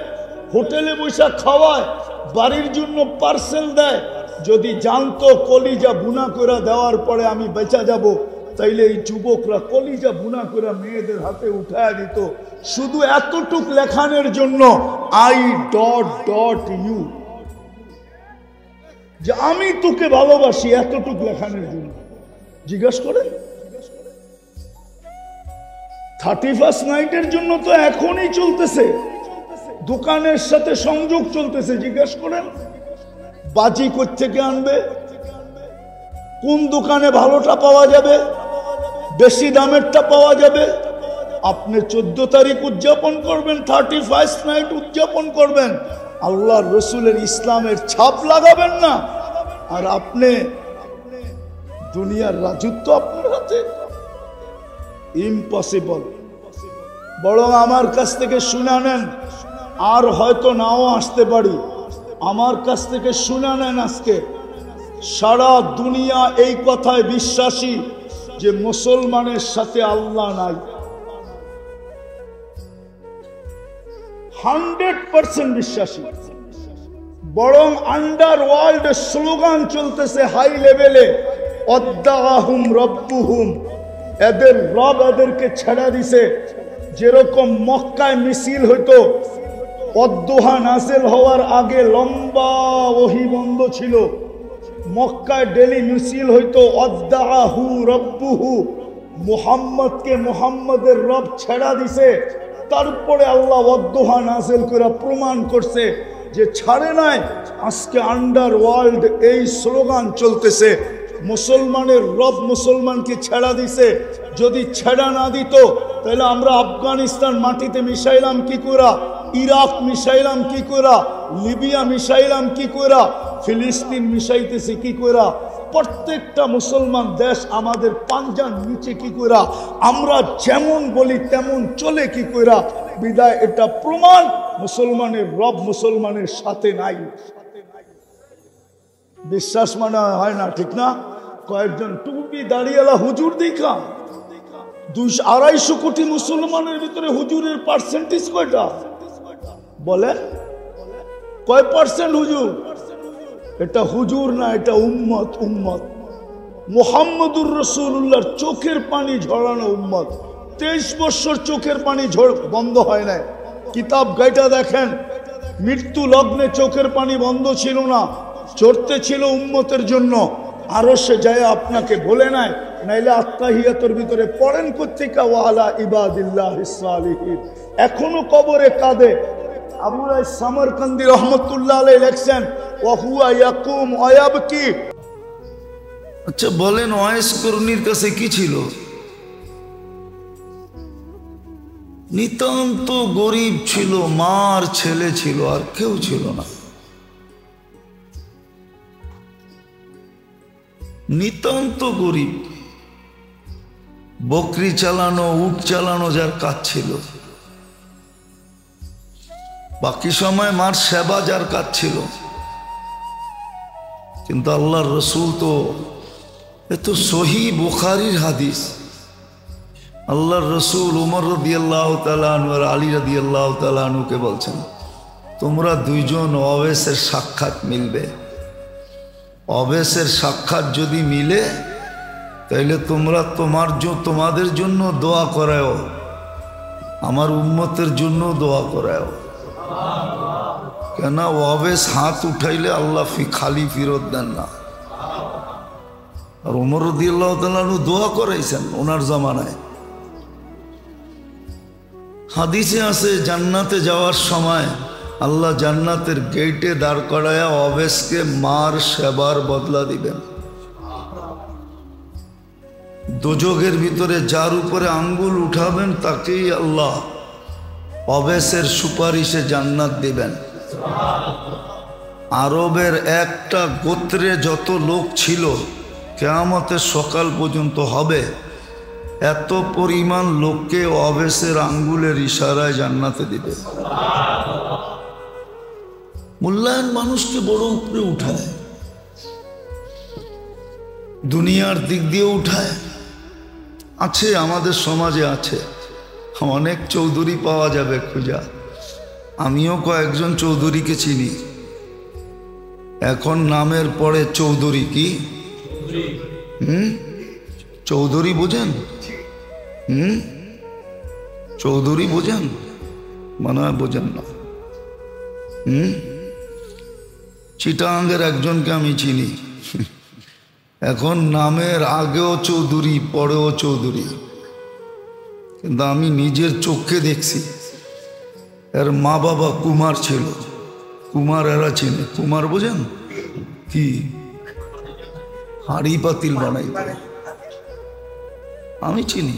হোটেলে বৈশা খাওয়ায়, বাড়ির জন্য পার্সেল দেয়। যদি জানতো কলিজা বুনা করে দেওয়ার পরে আমি বেঁচা যাব, তাইলে এই যুবকরা কলিজা বুনা করে মেয়েদের হাতে উঠায় দিত, শুধু এতটুক লেখানোর জন্য I.U, যে আমি তোকে ভালোবাসি, এতটুক লেখানোর জন্য। জিজ্ঞাসা করেন 31st নাইটের জন্য তো এখনই চলতেছে, দোকানের সাথে সংযোগ চলতেছে। জিজ্ঞাসা করেন বাজি কোত্থেকে আনবে, কোন দোকানে ভালোটা পাওয়া যাবে, বেশি দামেরটা পাওয়া যাবে। আপনি 14 তারিখ উদযাপন করবেন, 31st নাইট উদযাপন করবেন, আল্লাহর রসুলের ইসলামের ছাপ লাগাবেন না। আর আপনি দুনিয়ার রাজত্ব আপনার হাতে, ইম্পসিবল। বরং আমার কাছ থেকে শুনে নেন, আর হয়তো নাও আসতে পারি, আমার কাছ থেকে শুনে নেন। আজকে সারা দুনিয়া এই কথায় বিশ্বাসী যে মুসলমানের সাথে আল্লাহ নাই। 100% বিশ্বাসী। বরং আন্ডারওয়ার্ল্ড স্লোগান চলতেছে হাই লেভেলে, অদ্দাহুম রব্বুহুম, এদের রব এদেরকে ছেড়ে দিছে। যেরকম মক্কায় মিছিল হইতো, অদ্দোহা নাজিল হওয়ার আগে লম্বা ওহী বন্ধ ছিল, মক্কায় ডেলি মিছিল হইতো, অদ্দাহু রব্বুহু, মুহাম্মদকে মুহাম্মদের রব ছেড়া দিছে। তারপরে আল্লাহ অদ্দোহা নাজিল করে প্রমাণ করছে যে ছাড়ে নাই। আজকে আন্ডারওয়ার্ল্ড এই স্লোগান চলতেছে, মুসলমানের রব মুসলমানকে ছেড়া দিছে। যদি ছেড়া না দিত তাহলে আমরা আফগানিস্তান মাটিতে মিশাইলাম কি করে, ইরাক মিশাইলাম কি করে, লিবিয়া মিশাইলাম কি করে, ফিলিস্তিন মিশাইতেছি কি করে, প্রত্যেকটা মুসলমান দেশ আমাদের পাঞ্জার নিচে কি করে, আমরা যেমন বলি তেমন চলে কি করে। বিদায় এটা প্রমাণ মুসলমানের রব মুসলমানের সাথে নাই। বিশ্বাস মানে হয় না, ঠিক না? কয়েকজন টুপি দাঁড়িয়েলা হুজুর দেখা 200-250 কোটি মুসলমানের ভিতরে হুজুরের পার্সেন্টেজ কয়টা বলে? কয় পার্সেন্ট হুজুর? এটা হুজুর না, এটা উম্মত। উম্মত মুহাম্মদুর রাসূলুল্লাহর চোখের পানি ঝরানো উম্মত। 23 বছর চোখের পানি বন্ধ হয় না। কিতাব গাইটা দেখেন, মৃত্যু লগ্নে চোখের পানি বন্ধ ছিল না, চড়তে ছিল উম্মতের জন্য। আরো সে যায় আপনাকে বলে নাই, নাইলে আত্তাহিয়াতের ভিতরে পড়েন কোত্থেকে ওয়ালা ইবাদিল্লাহিস সালিহিন। এখনো কবরে কাঁদে। আবু সামরকান্দি রহমতুল্লাহ আলাইহি লেখছেন, ওয়া হুয়া ইয়াকুম ওয়া ইয়াবকি। আচ্ছা বলেন, ওয়াইস করুনির কাছে কি ছিল? নিতান্ত গরিব ছিল, মার ছেলে ছিল, আর কেউ ছিল না। নিতান্ত গরিব, বকরি চালানো, উট চালানো যার কাজ ছিল, বাকি সময় মার সেবা যার কাজ ছিল। কিন্তু আল্লাহর রসুল তো, এ তো সহি বুখারীর হাদিস। আল্লাহর রসুল উমর রাদিয়াল্লাহু তাআলা আনহু আর আলী রাদিয়াল্লাহু তাআলা আনহুকে বলছেন, তোমরা দুইজন অবেসের সাক্ষাৎ মিলবে। অবেসের সাক্ষাৎ যদি মিলে তাইলে তোমরা তোমাদের জন্য দোয়া করাও, আমার উম্মতের জন্য দোয়া করাও। কেন? অবেস হাত উঠাইলে আল্লাহ খালি ফিরত দেন না। আর উমর রাদিয়াল্লাহু তাআলা আনহু দোয়া করাইছেন ওনার জামানায়। হাদিসে আছে, জান্নাতে যাওয়ার সময় আল্লাহ জান্নাতের গেটে দাঁড় করায়া অবেসকে মার সেবার বদলা দিবেন। দোজখের ভিতরে যার উপরে আঙ্গুল উঠাবেন তাকেই আল্লাহ অবেসের সুপারিশে জান্নাত দিবেন। আরবের একটা গোত্রে যত লোক ছিল কিয়ামতের সকাল পর্যন্ত হবে, এত পরিমাণ লোককে অবেসের আঙ্গুলের ইশারায় জান্নাতে দিবে। মূল্যায়ন মানুষকে বড় উপরে উঠায়, দুনিয়ার দিক দিয়ে উঠায়। আছে, আমাদের সমাজে আছে, অনেক চৌধুরী পাওয়া যাবে খুঁজা। আমিও কয়েকজন চৌধুরীকে চিনি। এখন নামের পরে চৌধুরী। কি চৌধুরী বোঝেন? চৌধুরী বোঝেন? মনে হয় বোঝেন না। চিটাঙ্গের একজনকে আমি চিনি, এখন নামের আগেও চৌধুরী পরেও চৌধুরী, কিন্তু আমি নিজের চোখে দেখছি এর মা বাবা কুমার ছিল। কুমার এরা চিনে, কুমার বোঝেন? কি হাড়ি পাতিল বানাই, আমি চিনি।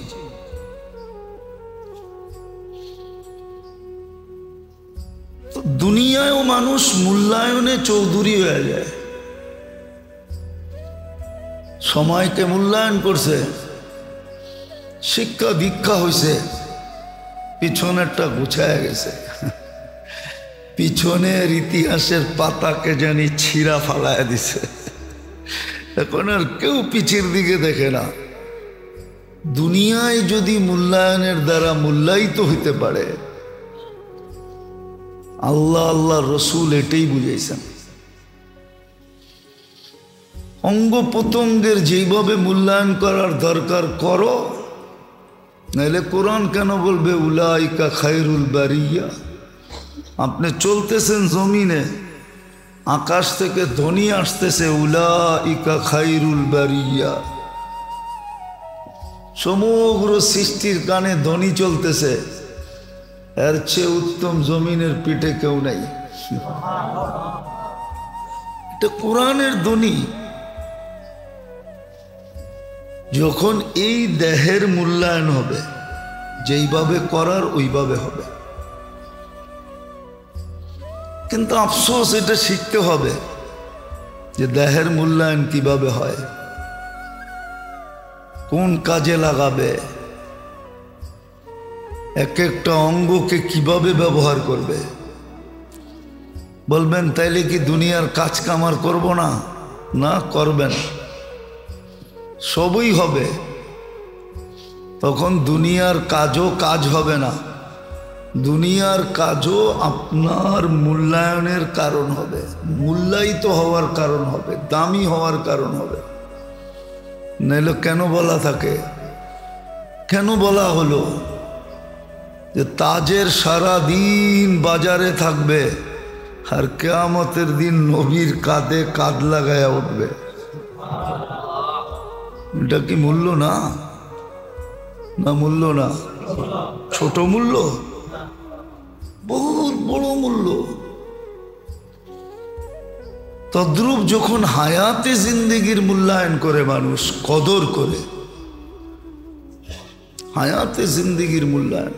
তো দুনিয়ায়ও মানুষ মূল্যায়নে চৌধুরী হয়ে যায়। সময়কে মূল্যায়ন করছে, শিক্ষা দীক্ষা হয়েছে, পিছনেরটা গুছায় গেছে, পিছনের ইতিহাসের পাতাকে জানি ছিঁড়া ফালায় দিছে। এখন আর কেউ পিছের দিকে দেখে না। দুনিয়ায় যদি মূল্যায়নের দ্বারা মূল্যায়িত হইতে পারে, আল্লাহ আল্লাহ রসুল এটাই বুঝাইছেন। অঙ্গ প্রত্যঙ্গের যেইভাবে মূল্যায়ন করার দরকার করো, নাইলে কোরআন কেন বলবে উলাইকা খায়রুল বারিয়া? আপনি চলতেছেন জমিনে, আকাশ থেকে ধ্বনি আসতেছে উলাইকা খায়রুল বারিয়া, সমগ্র সৃষ্টির কানে ধ্বনি চলতেছে, এর চেয়ে উত্তম জমিনের পিঠে কেউ নাই। এটা কোরআনের ধ্বনি। যখন এই দেহের মূল্যায়ন হবে, যেইভাবে করার ওইভাবে হবে, কিন্তু আফসোস এটা শিখতে হবে যে দেহের মূল্যায়ন কিভাবে হয়, কোন কাজে লাগাবে, এক একটা অঙ্গকে কিভাবে ব্যবহার করবে। বলবেন তাইলে কি দুনিয়ার কাজ কামার করব না? না, করবেন, সবই হবে। তখন দুনিয়ার কাজও কাজ হবে না, দুনিয়ার কাজও আপনার মূল্যায়নের কারণ হবে, মূল্যায়িত হওয়ার কারণ হবে, দামি হওয়ার কারণ হবে। নাইলে কেন বলা থাকে, কেন বলা হলো যে তাজের সারা দিন বাজারে থাকবে আর কিয়ামতের দিন নবীর কাঁধে কাঁধ লাগায়া উঠবে? এটা কি মূল্য না? না মূল্য না? ছোট মূল্য? বহুত বড় মূল্য। তদ্রূপ যখন হায়াতে জিন্দেগির মূল্যায়ন করে মানুষ, কদর করে, হায়াতে জিন্দেগির মূল্যায়ন,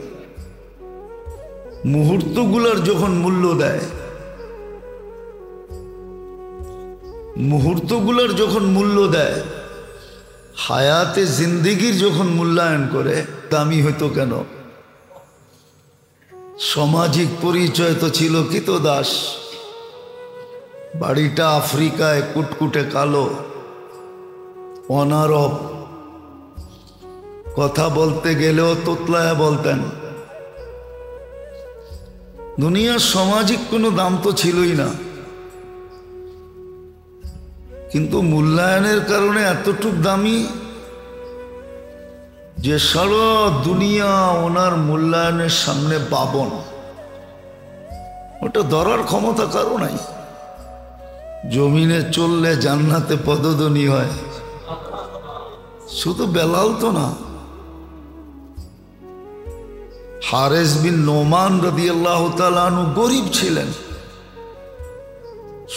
মুহূর্তগুলার যখন মূল্য দেয়, মুহূর্তগুলার যখন মূল্য দেয়, হায়াতে জিন্দেগির যখন মূল্যায়ন করে, দামি হইতো কেন? সামাজিক পরিচয় তো ছিল কৃতদাস, বাড়িটা আফ্রিকায়, কুটকুটে কালো, অনারব, কথা বলতে গেলেও তোতলায় বলতেন। দুনিয়ার সামাজিক কোনো দাম তো ছিলই না, কিন্তু মূল্যায়নের কারণে এতটুক দামি যে সারা দুনিয়া ওনার মূল্যায়নের সামনে বাবন। ওটা ধরার ক্ষমতা কারো নাই। জমিনে চললে জান্নাতে পদধ্বনি হয়, শুধু বেলাল তো না, হারেস বিন নোমান রাদিয়াল্লাহু তাআলা আনহু গরিব ছিলেন,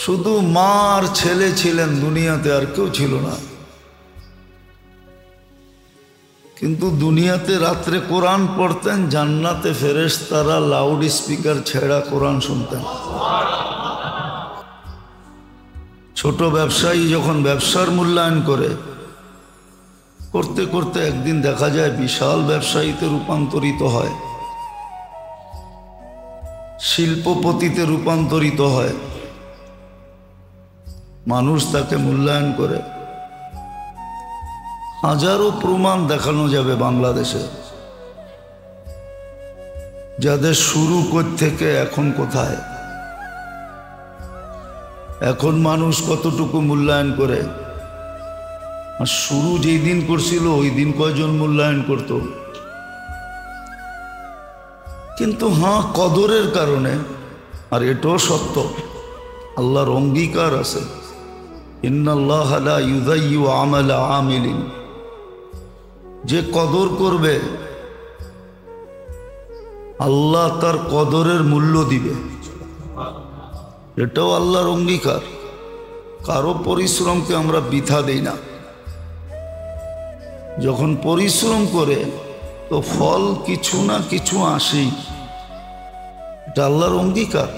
শুধু মার ছেলে ছিলেন দুনিয়াতে, আর কেউ ছিল না। কিন্তু দুনিয়াতে রাত্রে কোরআন পড়তেন, জান্নাতে ফেরেশতারা লাউড স্পিকার ছেড়া কোরআন শুনতেন। ছোট ব্যবসায়ী যখন ব্যবসার মূল্যায়ন করে করতে করতে একদিন দেখা যায় বিশাল ব্যবসায়ীতে রূপান্তরিত হয়, শিল্পপতিতে রূপান্তরিত হয়, মানুষ তাকে মূল্যায়ন করে। হাজারো প্রমাণ দেখানো যাবে বাংলাদেশে, যাদের শুরু থেকে এখন কোথায়, এখন মানুষ কতটুকু মূল্যায়ন করে, আর শুরু যেই দিন করছিল ওই দিন কয়জন মূল্যায়ন করত। কিন্তু হ্যাঁ, কদরের কারণে, আর এটাও সত্য, আল্লাহর অঙ্গীকার আছে, ইন্নাল্লাহ লা ইউযায়্যু আমালা আমিলিন, যে কদর করবে আল্লাহ তার কদরের মূল্য দিবে। এটাও আল্লাহর অঙ্গীকার। কারো পরিশ্রমকে আমরা বৃথা দেই না। যখন পরিশ্রম করে তো ফল কিছু না কিছু আসেই, এটা আল্লাহর অঙ্গীকার।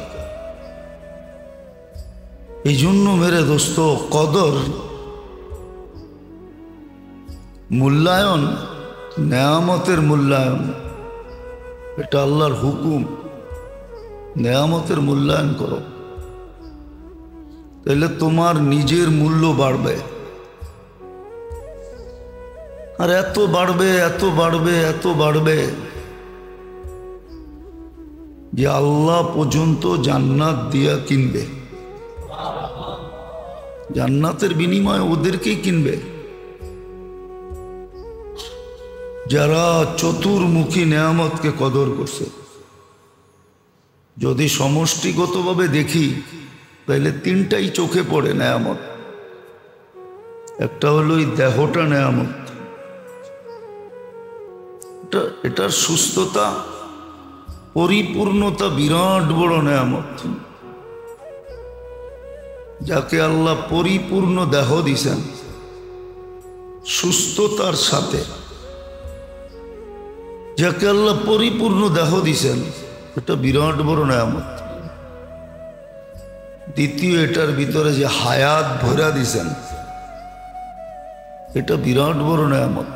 এই জন্য মেরে দোস্ত, কদর, মূল্যায়ন, নেয়ামতের মূল্যায়ন, এটা আল্লাহর হুকুম। নেয়ামতের মূল্যায়ন করো, তাহলে তোমার নিজের মূল্য বাড়বে। আর এত বাড়বে, এত বাড়বে, এত বাড়বে যে আল্লাহ পর্যন্ত জান্নাত দিয়া কিনবে। জান্নাতের বিনিময়ে ওদেরকেই কিনবে যারা চতুর্মুখী নেয়ামতকে কদর করছে। যদি সমষ্টিগতভাবে দেখি তাহলে তিনটাই চোখে পড়ে নেয়ামত। একটা হলো এই দেহটা নেয়ামত, এটার সুস্থতা, পরিপূর্ণতা বিরাট বড় নেয়ামত। যাকে আল্লাহ পরিপূর্ণ দেহ দিছেন সুস্থতার সাথে, যাকে আল্লাহ পরিপূর্ণ দেহ দিছেন, এটা বিরাট বড় নেয়ামত। দ্বিতীয়, এটার ভিতরে যে হায়াত ভরা দিছেন, এটা বিরাট বড় নেয়ামত।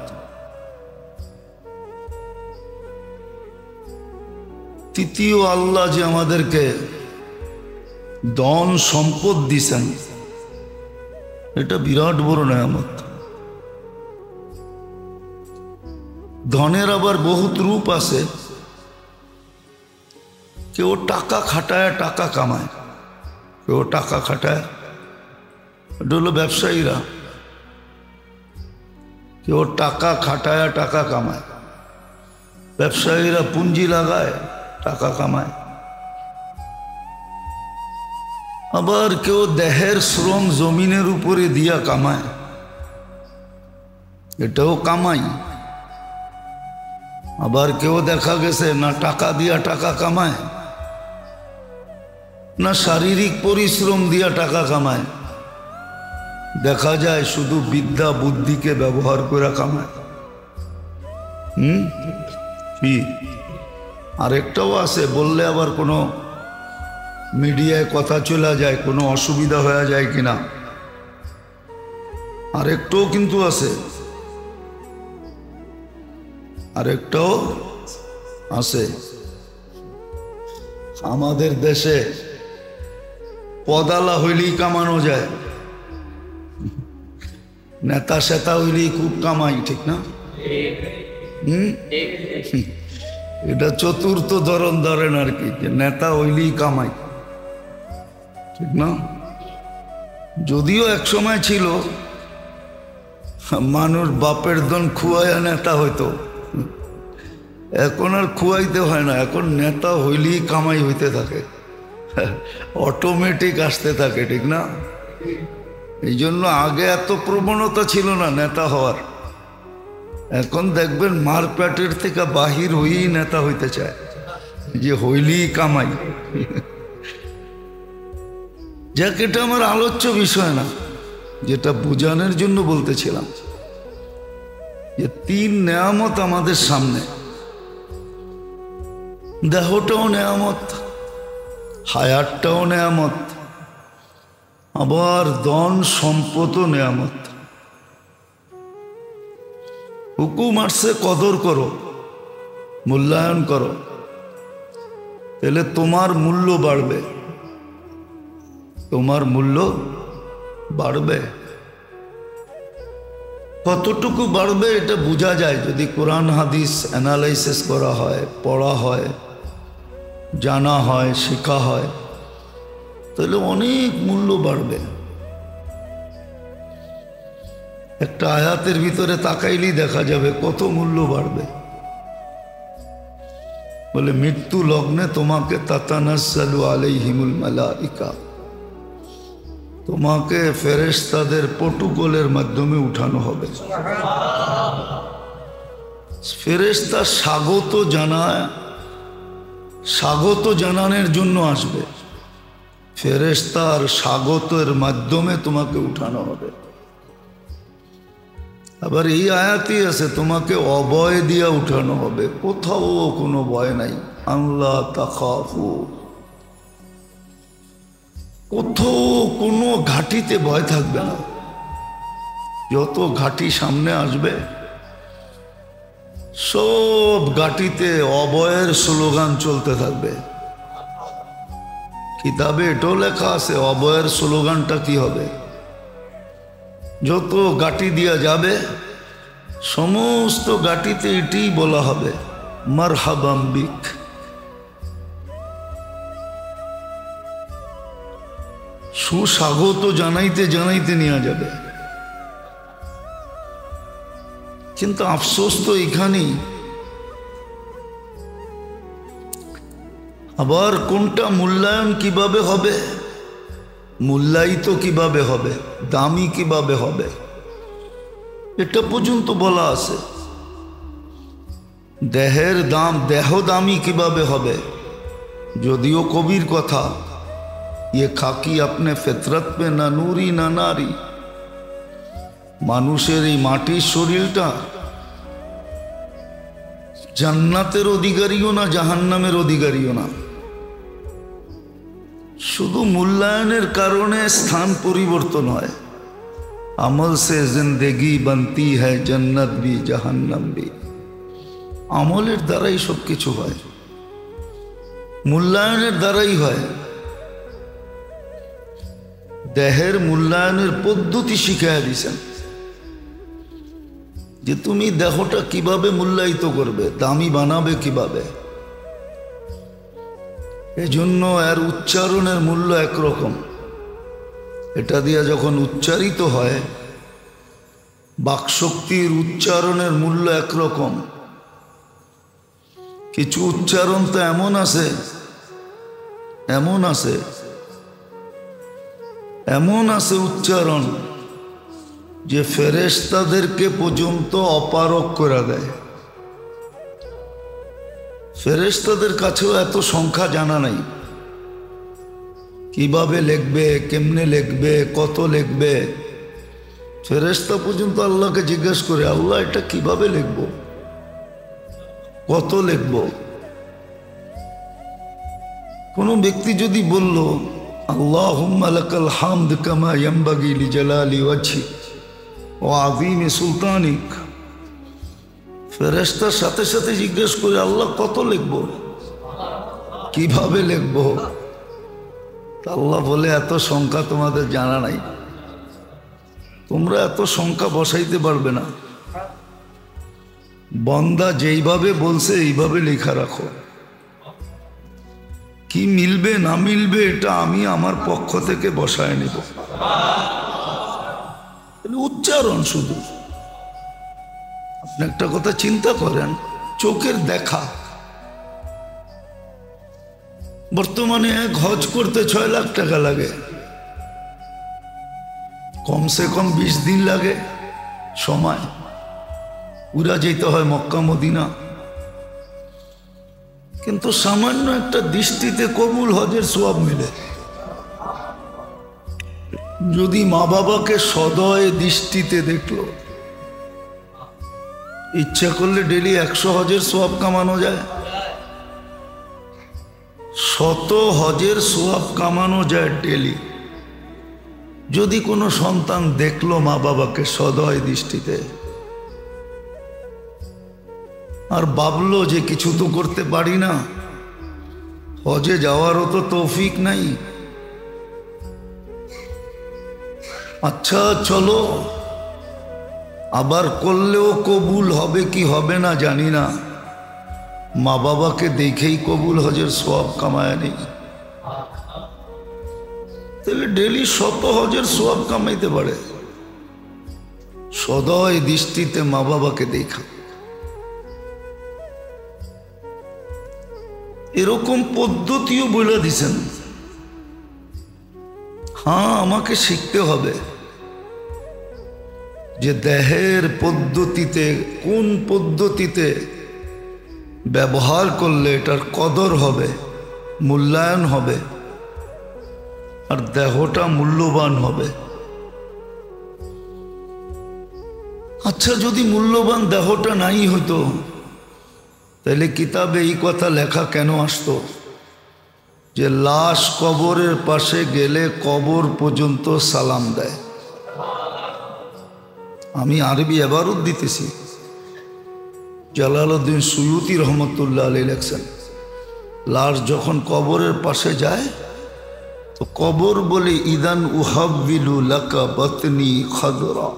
তৃতীয়, আল্লাহ যে আমাদেরকে ধন সম্পদ দিছেন, এটা বিরাট বড় নেয়ামত। ধনের আবার বহুত রূপ আছে। কেউ টাকা খাটায় টাকা কামায়, কেউ টাকা খাটায়, এটা হলো ব্যবসায়ীরা। কেউ টাকা খাটায় টাকা কামায়, ব্যবসায়ীরা পুঁজি লাগায় টাকা কামায়। আবার কেউ দেহের শ্রম জমিনের উপরে দিয়া কামায়, এটাও কামাই। আবার কেউ দেখা গেছে না টাকা দিয়া টাকা কামায়, না শারীরিক পরিশ্রম দিয়া টাকা কামায়, দেখা যায় শুধু বিদ্যা বুদ্ধিকে ব্যবহার করে কামায়। কি আরেকটাও আছে, বললে আবার কোনো মিডিয়ায় কথা চলে যায়, কোনো অসুবিধা হয়ে যায় কিনা, আরেকটাও কিন্তু আছে, আরেকটাও আছে। আমাদের দেশে পদালা হইলেই কামানো যায়, নেতা সেতা হইলেই খুব কামাই, ঠিক না? এটা চতুর্থ ধরেন আর কি, যে নেতা হইলেই কামাই, ঠিক না? যদিও এক সময় ছিল মানুষ বাপের ধন খুয়াইয়া নেতা হইতো, এখন আর খুয়াইতে হয় না, এখন নেতা হইলেই কামাই হইতে থাকে, অটোমেটিক আসতে থাকে, ঠিক না? এই জন্য আগে এত প্রবণতা ছিল না নেতা হওয়ার। এখন দেখবেন মারপ্যাটের থেকে বাহির হয়েই নেতা হইতে চায়, যে হইলেই কামাই। যাক, এটা আমার আলোচ্য বিষয় না, যেটা বোঝানোর জন্য বলতেছিলাম। যে 3 নেয়ামত আমাদের সামনে। দেহটাও নেয়ামত, হায়াতটাও নেয়ামত, আবার ধন সম্পদও নেয়ামত। হুকুম আসছে কদর করো, মূল্যায়ন করো, তাহলে তোমার মূল্য বাড়বে, তোমার মূল্য বাড়বে। কতটুকু বাড়বে এটা বোঝা যায় যদি কোরআন হাদিস অ্যানালাইসিস করা হয়, পড়া হয়, জানা হয়, শেখা হয়, তাহলে অনেক মূল্য বাড়বে। একটা আয়াতের ভিতরে তাকাইলেই দেখা যাবে কত মূল্য বাড়বে। বলে মৃত্যু লগ্নে তোমাকে তাতানাজ্জালু আলাইহিমুল মালাইকা, তোমাকে ফেরেশতাদের প্রটোকলের মাধ্যমে উঠানো হবে। ফেরেশতা স্বাগত জানানোর জন্য আসবে। ফেরেশতার স্বাগতের মাধ্যমে তোমাকে উঠানো হবে। আবার এই আয়াতই আছে তোমাকে অভয় দিয়া উঠানো হবে, কোথাও কোনো ভয় নাই। আল্লাহ তাখাফু, কোথাও কোনো ঘাটিতে ভয় থাকবে না। যত ঘাটি সামনে আসবে সব ঘাটিতে অভয়ের স্লোগান চলতে থাকবে। কিতাবে এটাও লেখা আছে অভয়ের স্লোগানটা কি হবে। যত ঘাটি দিয়া যাবে সমস্ত ঘাটিতে এটাই বলা হবে, মারহাবাম বিক। সুস্বাগত জানাইতে জানাইতে নিয়ে যাবে। কিন্তু আফসোস তো এখানেই। আবার কোনটা মূল্যায়ন কিভাবে হবে, মূল্যায়িত কিভাবে হবে, দামি কিভাবে হবে, এটা পর্যন্ত বলা আছে। দেহের দাম, দেহ দামি কিভাবে হবে, যদিও কবির কথা, ये खाकी अपने फितरत पे ना नूरी ना नारी। মানুষের এই মাটির শরীরটা জান্নাতের অধিকারীও না, জাহান্নামের অধিকারীও না। শুধু মূল্যায়নের কারণে স্থান পরিবর্তন হয়। আমল সে জিন্দেগি বনতি হ্যায় জান্নাত ভি জাহান্নাম ভি। আমলের দ্বারাই সব কিছু হয়, মূল্যায়নের দ্বারাই হয়। দেহের মূল্যায়নের পদ্ধতি শিখাইয়া দিয়েছেন যে তুমি দেহটা কিভাবে মূল্যায়িত করবে, দামি বানাবে কিভাবে। এজন্য এর উচ্চারণের মূল্য একরকম। এটা দিয়া যখন উচ্চারিত হয়, বাকশক্তির উচ্চারণের মূল্য একরকম। কিছু উচ্চারণ তো এমন আছে উচ্চারণ যে ফেরেশতাদেরকে পর্যন্ত অপারক করে দেয়। ফেরেশতাদের কাছেও এত সংখ্যা জানা নাই, কিভাবে লিখবে, কেমনে লিখবে, কত লিখবে। ফেরেশতা পর্যন্ত আল্লাহকে জিজ্ঞেস করে, আল্লাহ এটা কিভাবে লিখব, কত লিখব। কোন ব্যক্তি যদি বলল আল্লাহুম্মা লাকাল হামদ কামা ইয়ানবাগি লিজালালি ওয়াজহিক ওয়া আযীমি সুলতানিক, ফেরেশতার সাথে সাথে জিজ্ঞেস করে আল্লাহ কত লিখব, কিভাবে লিখব। আল্লাহ বলে এত সংখ্যা তোমাদের জানা নাই, তোমরা এত সংখ্যা বসাইতে পারবে না। বান্দা যেইভাবে বলছে এইভাবে লেখা রাখো। কি মিলবে না মিলবে এটা আমি আমার পক্ষ থেকে বসায় নেব। উচ্চারণ শুধু। আপনি একটা কথা চিন্তা করেন, চোখের দেখা। বর্তমানে এক হজ করতে 6 লাখ টাকা লাগে, কমসে কম 20 দিন লাগে সময়। উড়া যেতে হয় মক্কা মদিনা। কিন্তু সামান্য একটা দৃষ্টিতে কবুল হজের সওয়াব মিলে। যদি মা বাবাকে সদয় দৃষ্টিতে দেখলো, ইচ্ছা করলে ডেলি 100 হজের সোয়াব কামানো যায়, 100 হজের সোয়াব কামানো যায় ডেলি। যদি কোনো সন্তান দেখলো মা বাবাকে সদয় দৃষ্টিতে আর ভাবলো যে কিছু তো করতে পারি না, হজে যাওয়ারও তো তৌফিক নাই, আচ্ছা চলো, আবার করলেও কবুল হবে কি হবে না জানি না, মা বাবাকে দেখেই কবুল হজের সওয়াব কামায় নেই, তাহলে ডেলি 100 হজের সওয়াব কামাইতে পারে সদয় দৃষ্টিতে মা বাবাকে দেখা। এরকম পদ্ধতিও বলে দিছেন। হ্যাঁ, আমাকে শিখতে হবে যে দেহের পদ্ধতিতে কোন পদ্ধতিতে ব্যবহার করলে এটার কদর হবে, মূল্যায়ন হবে, আর দেহটা মূল্যবান হবে। আচ্ছা, যদি মূল্যবান দেহটা নাই হতো তাহলে কিতাবে এই কথা লেখা কেন আসতো যে লাশ কবরের পাশে গেলে কবর পর্যন্ত সালাম দেয়? আমি আরবি এবারও দিতেছি, জালালউদ্দিন সুয়ুতি রহমতুল্লাহ আলাইহি লেখছেন, লাশ যখন কবরের পাশে যায় তো কবর বলে ইদান উহাব্বিলু লাকা বাতনি খাদরা,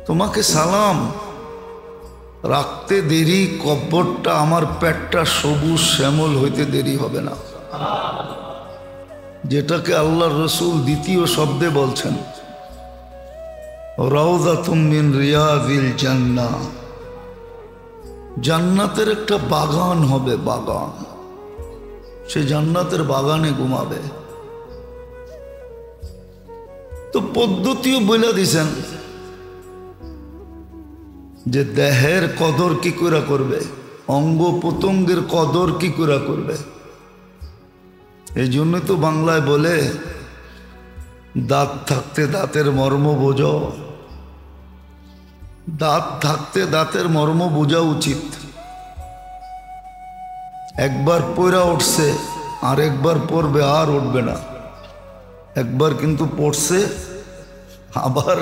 তোমাকে সালাম রাখতে দেরি, কবরটা আমার পেটটা সবুজ শ্যামল হইতে দেরি হবে না। যেটাকে আল্লাহর রসুল দ্বিতীয় শব্দে বলছেন রাউযাতুম মিন রিয়াযিল জান্নাহ, জান্নাতের একটা বাগান হবে, বাগান, সে জান্নাতের বাগানে ঘুমাবে। তো পদ্ধতিও বলে দিছেন যে দেহের কদর কি করে করবে, অঙ্গ প্রত্যঙ্গের কদর কি করে করবে। এই জন্যই তো বাংলায় বলে দাঁত থাকতে দাঁতের মর্ম বোঝো, দাঁত থাকতে দাঁতের মর্ম বোঝা উচিত। একবার পয়রা উঠছে আর একবার পড়বে আর উঠবে না, একবার কিন্তু পড়ছে আবার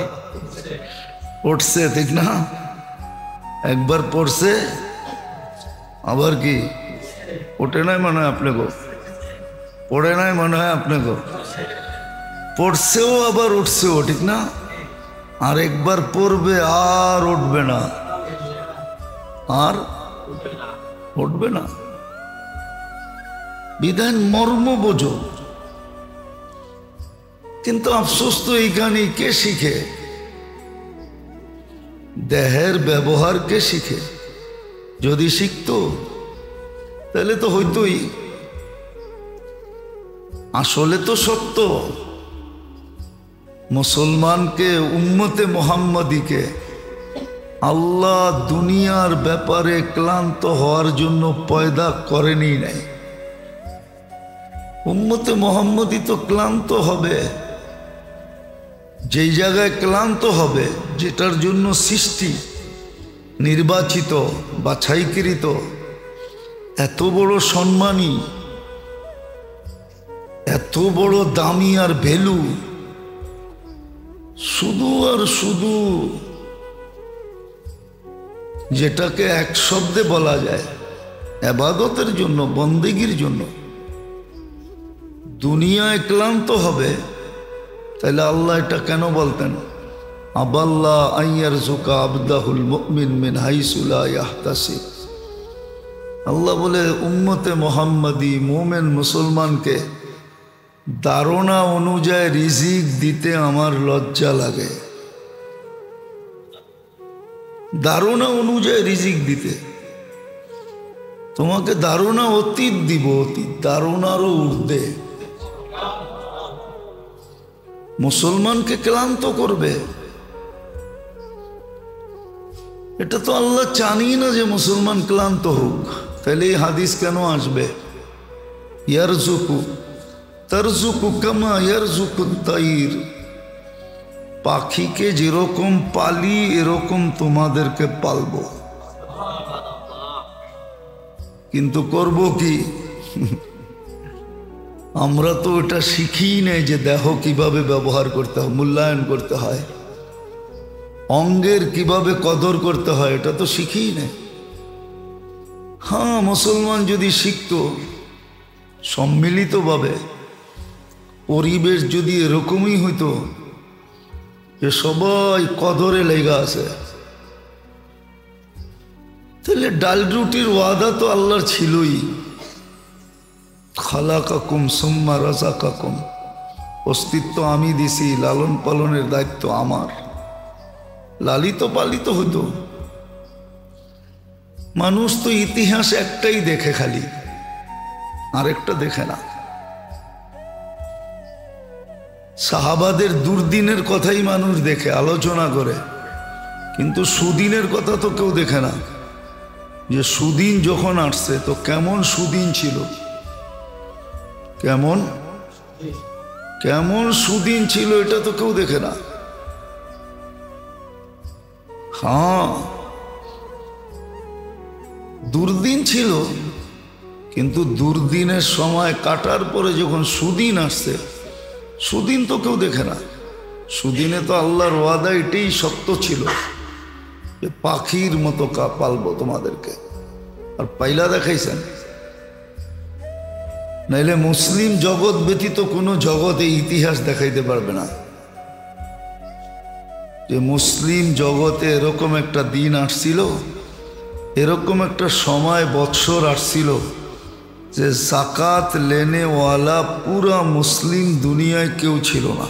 উঠছে, ঠিক না? একবার পড়ছে আবার কি ওঠে নাই মনে হয় আপনাকে, পড়ে নাই মনে হয় আপনাকে, পড়ছেও আবার উঠছেও, ঠিক না? আর একবার পড়বে আর উঠবে না, আর উঠবে না। বিধান মর্ম বোঝো। কিন্তু আফসোস তো এইখানে কে শিখে? দেহের ব্যবহার কে শিখে? যদি শিখতো তাহলে তো হইতোই। আসলে তো সত্য, মুসলমানকে, উম্মতে মুহাম্মাদীকে আল্লাহ দুনিয়ার ব্যাপারে ক্লান্ত হওয়ার জন্য পয়দা করেনি নাই। উম্মতে মুহাম্মাদী তো ক্লান্ত হবে যেই জায়গায় ক্লান্ত হবে, যেটার জন্য সৃষ্টি, নির্বাচিত, বাছাইকৃত, এত বড় সম্মানী, এত বড় দামি আর ভ্যালু, শুধু আর শুধু যেটাকে এক শব্দে বলা যায় ইবাদতের জন্য, বন্দেগীর জন্য দুনিয়ায় ক্লান্ত হবে, তাহলে আল্লাহ এটা কেন বলতেন? আবাল্লাহ আইয়ারযুকা আবদাহুল মুমিন মিন হাইসু লা ইয়াহতাসিব। আল্লাহ বলে উম্মতে মুহাম্মাদী মুমিন মুসলমানকে ধারণা অনুযায়ী রিজিক দিতে আমার লজ্জা লাগে। ধারণা অনুযায়ী রিজিক দিতে, তোমাকে ধারণা অতীত দিব, অতীত ধারণারও ঊর্ধ্বে। মুসলমানকে ক্লান্ত করবে, এটা তো আল্লাহ চানি না যে মুসলমান ক্লান্ত হোক। তাহলে এই হাদিস কেন আসবে? ইয়ারযুকু তারযুকু কামা ইয়ারযুকু তাইর, পাখিকে যেরকম পালি এরকম তোমাদেরকে পালবো, কিন্তু করব কি? আমরা তো এটা শিখি নাই যে দেহ কিভাবে ব্যবহার করতে হয়, মূল্যায়ন করতে হয়, অঙ্গের কিভাবে কদর করতে হয়, এটা তো শিখি নাই। হ্যাঁ, মুসলমান যদি শিখতো সম্মিলিতভাবে, পরিবেশ যদি এরকমই হইতো যে সবাই কদরে লেগা আছে, তাহলে ডাল রুটির ওয়াদা তো আল্লাহর ছিলই। খালাকাকুম সুম্মা রাযাকাকুম, অস্তিত্ব আমি দিছি, লালন পালনের দায়িত্ব আমার, লালিত পালিত হতো। মানুষ তো ইতিহাস একটাই দেখে, খালি আরেকটা দেখে না। সাহাবাদের দুর্দিনের কথাই মানুষ দেখে, আলোচনা করে, কিন্তু সুদিনের কথা তো কেউ দেখে না, যে সুদিন যখন আসছে তো কেমন সুদিন ছিল, কেমন কেমন সুদিন ছিল, এটা তো কেউ দেখে না। হ্যাঁ, দুর্দিন ছিল, কিন্তু দুর্দিনের সময় কাটার পরে যখন সুদিন আসছে, সুদিন তো কেউ দেখে না। সুদিনে তো আল্লাহর ওয়াদা এটাই সত্য ছিল যে পাখির মতো পালবো তোমাদেরকে, আর পাইলা দেখাইছেন। নাইলে মুসলিম জগৎ ব্যতীত কোনো জগতে ইতিহাস দেখাইতে পারবে না যে মুসলিম জগতে এরকম একটা দিন আসছিল, এরকম একটা সময় বৎসর আসছিল যে যাকাত লেনেওয়ালা পুরা মুসলিম দুনিয়ায় কেউ ছিল না।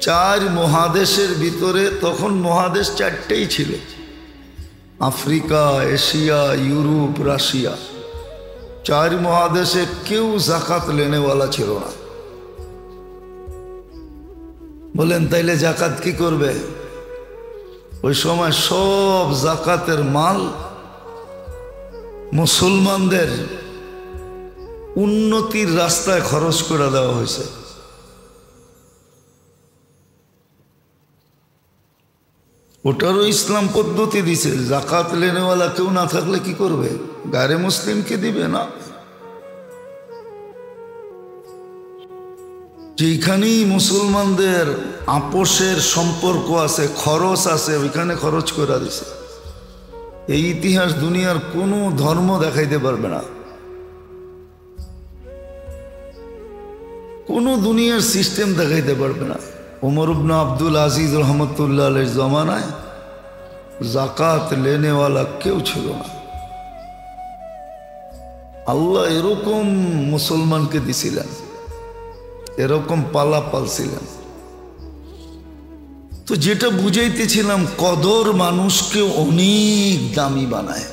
4 মহাদেশের ভিতরে, তখন মহাদেশ 4টেই ছিল, আফ্রিকা, এশিয়া, ইউরোপ, রাশিয়া। 4 মহাদেশে কেউ যাকাত লেনেওয়ালা ছিল না। বলেন তাইলে যাকাত কি করবে? ওই সময় সব যাকাতের মাল মুসলমানদের উন্নতির রাস্তায় খরচ করে দেওয়া হয়েছে। ওটারও ইসলাম পদ্ধতি দিছে, যাকাত লেনেওয়ালা কেউ না থাকলে কি করবে? গায়ে মুসলিমকে দিবে না। যেখানেই মুসলমানদের আপোষের সম্পর্ক আছে, খরচ আছে, ওইখানে খরচ করে দিছে। এই ইতিহাস দুনিয়ার কোনো ধর্ম দেখাইতে পারবে না, কোনো দুনিয়ার সিস্টেম দেখাইতে পারবে না। ওমর ইবনে আব্দুল আজিজ রহমতুল্লাহ আলাইহির জমানায় যাকাত লেনেওয়ালা কেউ ছিল না। আল্লাহ এরকম মুসলমানকে দিছিলেন, এরকম পালা পালছিলেন। তো যেটা বুঝাইতেছিলাম, কদর মানুষকে অনেক দামি বানায়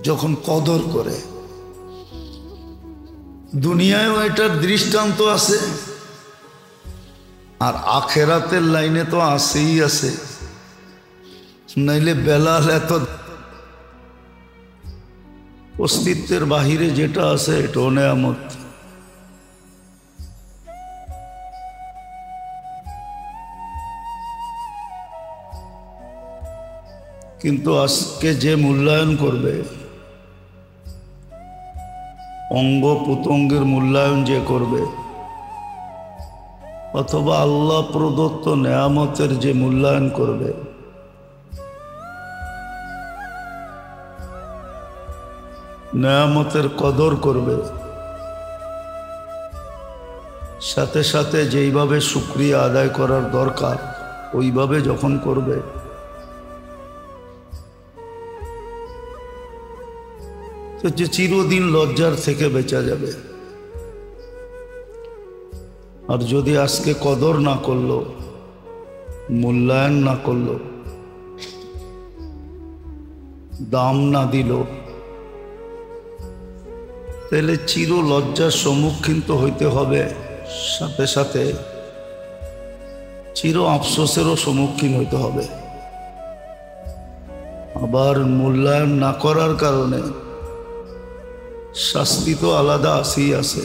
যখন কদর করে। দুনিয়ায়ও এটার দৃষ্টান্ত আছে, আর আখেরাতের লাইনে তো আছেই আছে। নাইলে বেলাল এত অস্তিত্বের বাহিরে যেটা আছে এটাও নেয়ামত। কিন্তু আজকে যে মূল্যায়ন করবে, অঙ্গ প্রত্যঙ্গের মূল্যায়ন যে করবে, অথবা আল্লাহ প্রদত্ত নেয়ামতের যে মূল্যায়ন করবে, নেয়ামতের কদর করবে, সাথে সাথে যেইভাবে শুকরিয়া আদায় করার দরকার ওইভাবে যখন করবে, তো যে চিরদিন লজ্জার থেকে বেঁচে যাবে। আর যদি আজকে কদর না করলো, মূল্যায়ন না করলো, দাম না দিল, তাহলে চির লজ্জার সম্মুখীন তো হইতে হবে, সাথে সাথে চির আফসোসেরও সম্মুখীন হইতে হবে। আবার মূল্যায়ন না করার কারণে শাস্তি তো আলাদা আসেই আছে।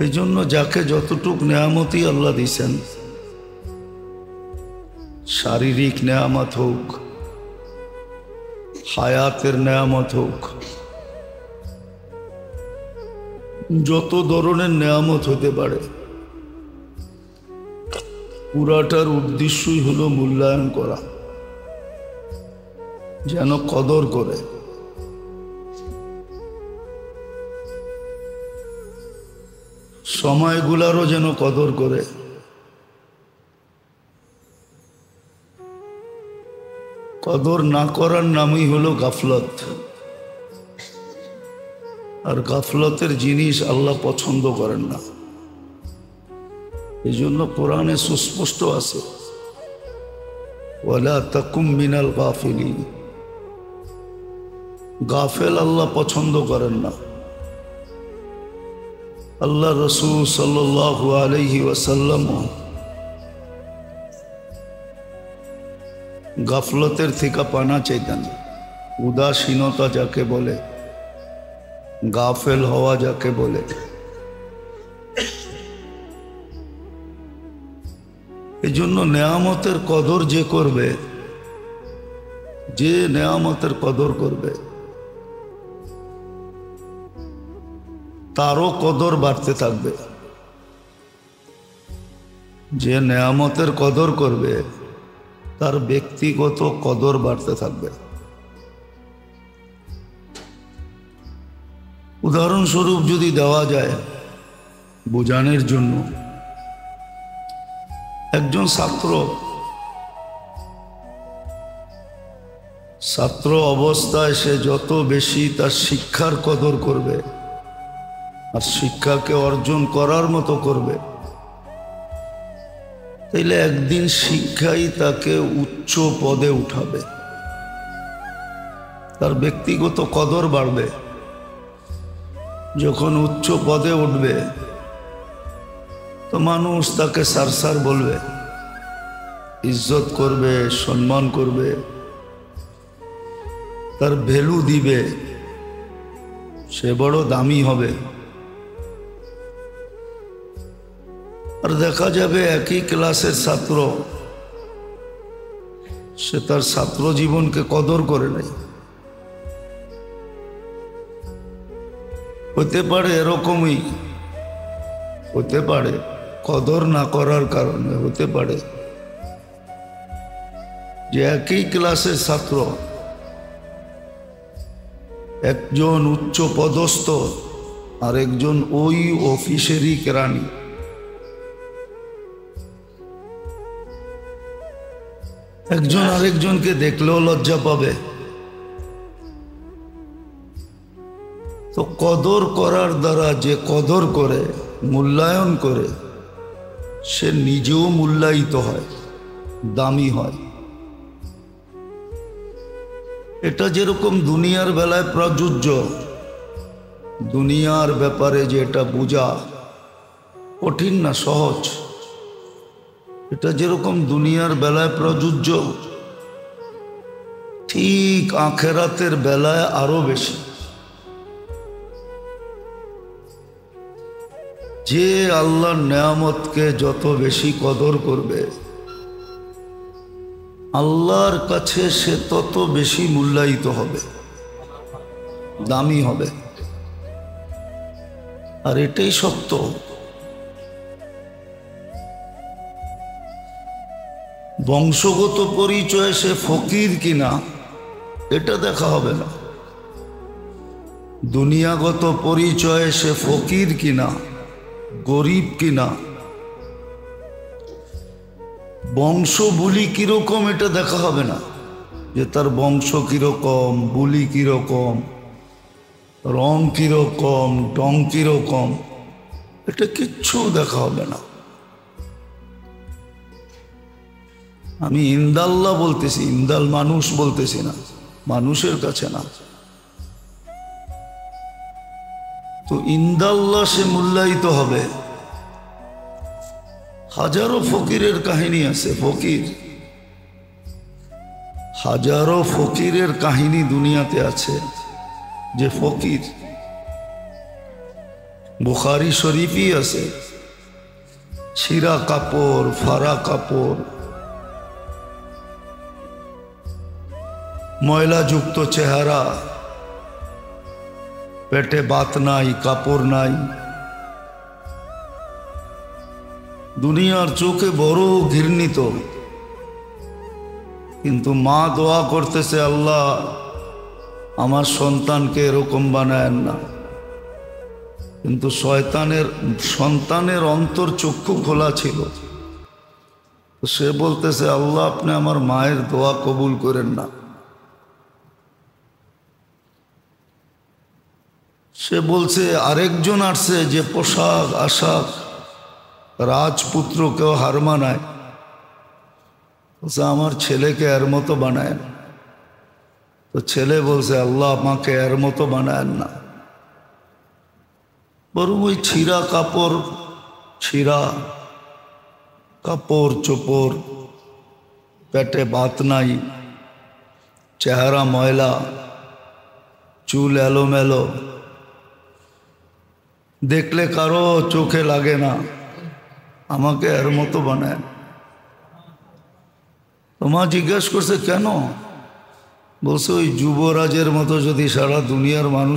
এই জন্য যাকে যতটুক নেয়ামতই আল্লাহ দিছেন, শারীরিক নেয়ামত হোক, হায়াতের নেয়ামত হোক, যত ধরনের নেয়ামত হতে পারে, পুরাটার উদ্দেশ্যই হলো মূল্যায়ন করা, যেন কদর করে। সময়গুলারও যেন কদর করে। কদর না করার নামই হলো গাফলত, আর গাফলতের জিনিস আল্লাহ পছন্দ করেন না। এই জন্য কোরআনে সুস্পষ্ট আছে, ওয়ালা তাকুম মিনাল গাফিলিন। গাফেল আল্লাহ পছন্দ করেন না। আল্লাহ রসূল সাল্লাল্লাহু আলাইহি ওয়াসাল্লাম গাফলতের থেকে পানা চাইতেন। উদাসীনতা যাকে বলে, গাফেল হওয়া যাকে বলে, এই জন্য নেয়ামতের কদর যে করবে, যে নেয়ামতের কদর করবে, তারও কদর বাড়তে থাকবে। যে নেয়ামতের কদর করবে তার ব্যক্তিগত কদর বাড়তে থাকবে। উদাহরণস্বরূপ যদি দেওয়া যায় বোঝানোর জন্য, একজন ছাত্র অবস্থায় সে যত বেশি তার শিক্ষার কদর করবে আর শিক্ষাকে অর্জন করার মতো করবে, তাইলে একদিন শিক্ষাই তাকে উচ্চ পদে উঠাবে, তার ব্যক্তিগত কদর বাড়বে। যখন উচ্চ পদে উঠবে তো মানুষ তাকে সার বলবে, ইজ্জত করবে, সম্মান করবে, তার ভ্যালু দিবে, সে বড় দামি হবে। আর দেখা যাবে একই ক্লাসের ছাত্র, সে তার ছাত্র জীবনকে কদর করে নাই। হতে পারে এরকমই, হতে পারে কদর না করার কারণে, হতে পারে যে একই ক্লাসের ছাত্র, একজন উচ্চ পদস্থ আর একজন ওই অফিসেরই কেরানি, একজন আরেকজনকে দেখলেও লজ্জা পাবে। তো কদর করার দ্বারা যে কদর করে, মূল্যায়ন করে, সে নিজেও মূল্যায়িত হয়, দামি হয়। এটা যেরকম দুনিয়ার বেলায় প্রযোজ্য, দুনিয়ার ব্যাপারে যে এটা বোঝা কঠিন না, সহজ। এটা যেরকম দুনিয়ার বেলায় প্রযোজ্য, ঠিক আখেরাতের বেলায় আরো বেশি। যে আল্লাহর নেয়ামতকে যত বেশি কদর করবে, আল্লাহর কাছে সে তত বেশি মূল্যায়িত হবে, দামি হবে। আর এটাই সত্য। বংশগত পরিচয়ে সে ফকির কিনা এটা দেখা হবে না, দুনিয়াগত পরিচয়ে সে ফকির কিনা, গরিব কিনা, বংশ বুলি কিরকম এটা দেখা হবে না, যে তার বংশ কিরকম, বুলি কিরকম, রং কিরকম, ডং কিরকম, এটা কিচ্ছু দেখা হবে না। আমি ইন্দাল্লাহ বলতেছি, ইন্দাল মানুষ বলতেছি না, মানুষের কাছে না। তো ইন্দাল্লাহ সে মূল্যায়িত হবে। হাজারো ফকিরের কাহিনী আছে, ফকির, হাজারো ফকিরের কাহিনী দুনিয়াতে আছে, যে ফকির বুখারী শরীফই আছে, ছিঁড়া কাপড়, ফাড়া কাপড়, ময়লাযুক্ত চেহারা, পেটে ভাত নাই, কাপড় নাই, দুনিয়ার চোখে বড় ঘৃণিত। কিন্তু মা দোয়া করতেছে, আল্লাহ আমার সন্তানকে এরকম বানায়েন না। কিন্তু সন্তানের অন্তর চক্ষু খোলা ছিল। সে বলতেছে, আল্লাহ আপনি আমার মায়ের দোয়া কবুল করেন না। সে বলছে, আরেকজন আসছে যে পোশাক আশাক রাজপুত্রকেও হার মানায়, বলছে আমার ছেলেকে এর মতো বানায়েন। তো ছেলে বলছে, আল্লাহ আমাকে এর মতো বানায়েন না, বরং ওই ছিঁড়া কাপড়, ছিঁড়া কাপড় চোপড়, পেটে ভাত নাই, চেহারা ময়লা, চুল এলোমেলো, দেখলে কারো চোখে লাগে না, আমাকে এর মতো বানায়। তোমা জিজ্ঞাসা করছে কেন? বলছে ওই যুবরাজের মতো যদি সারা দুনিয়ার মানুষ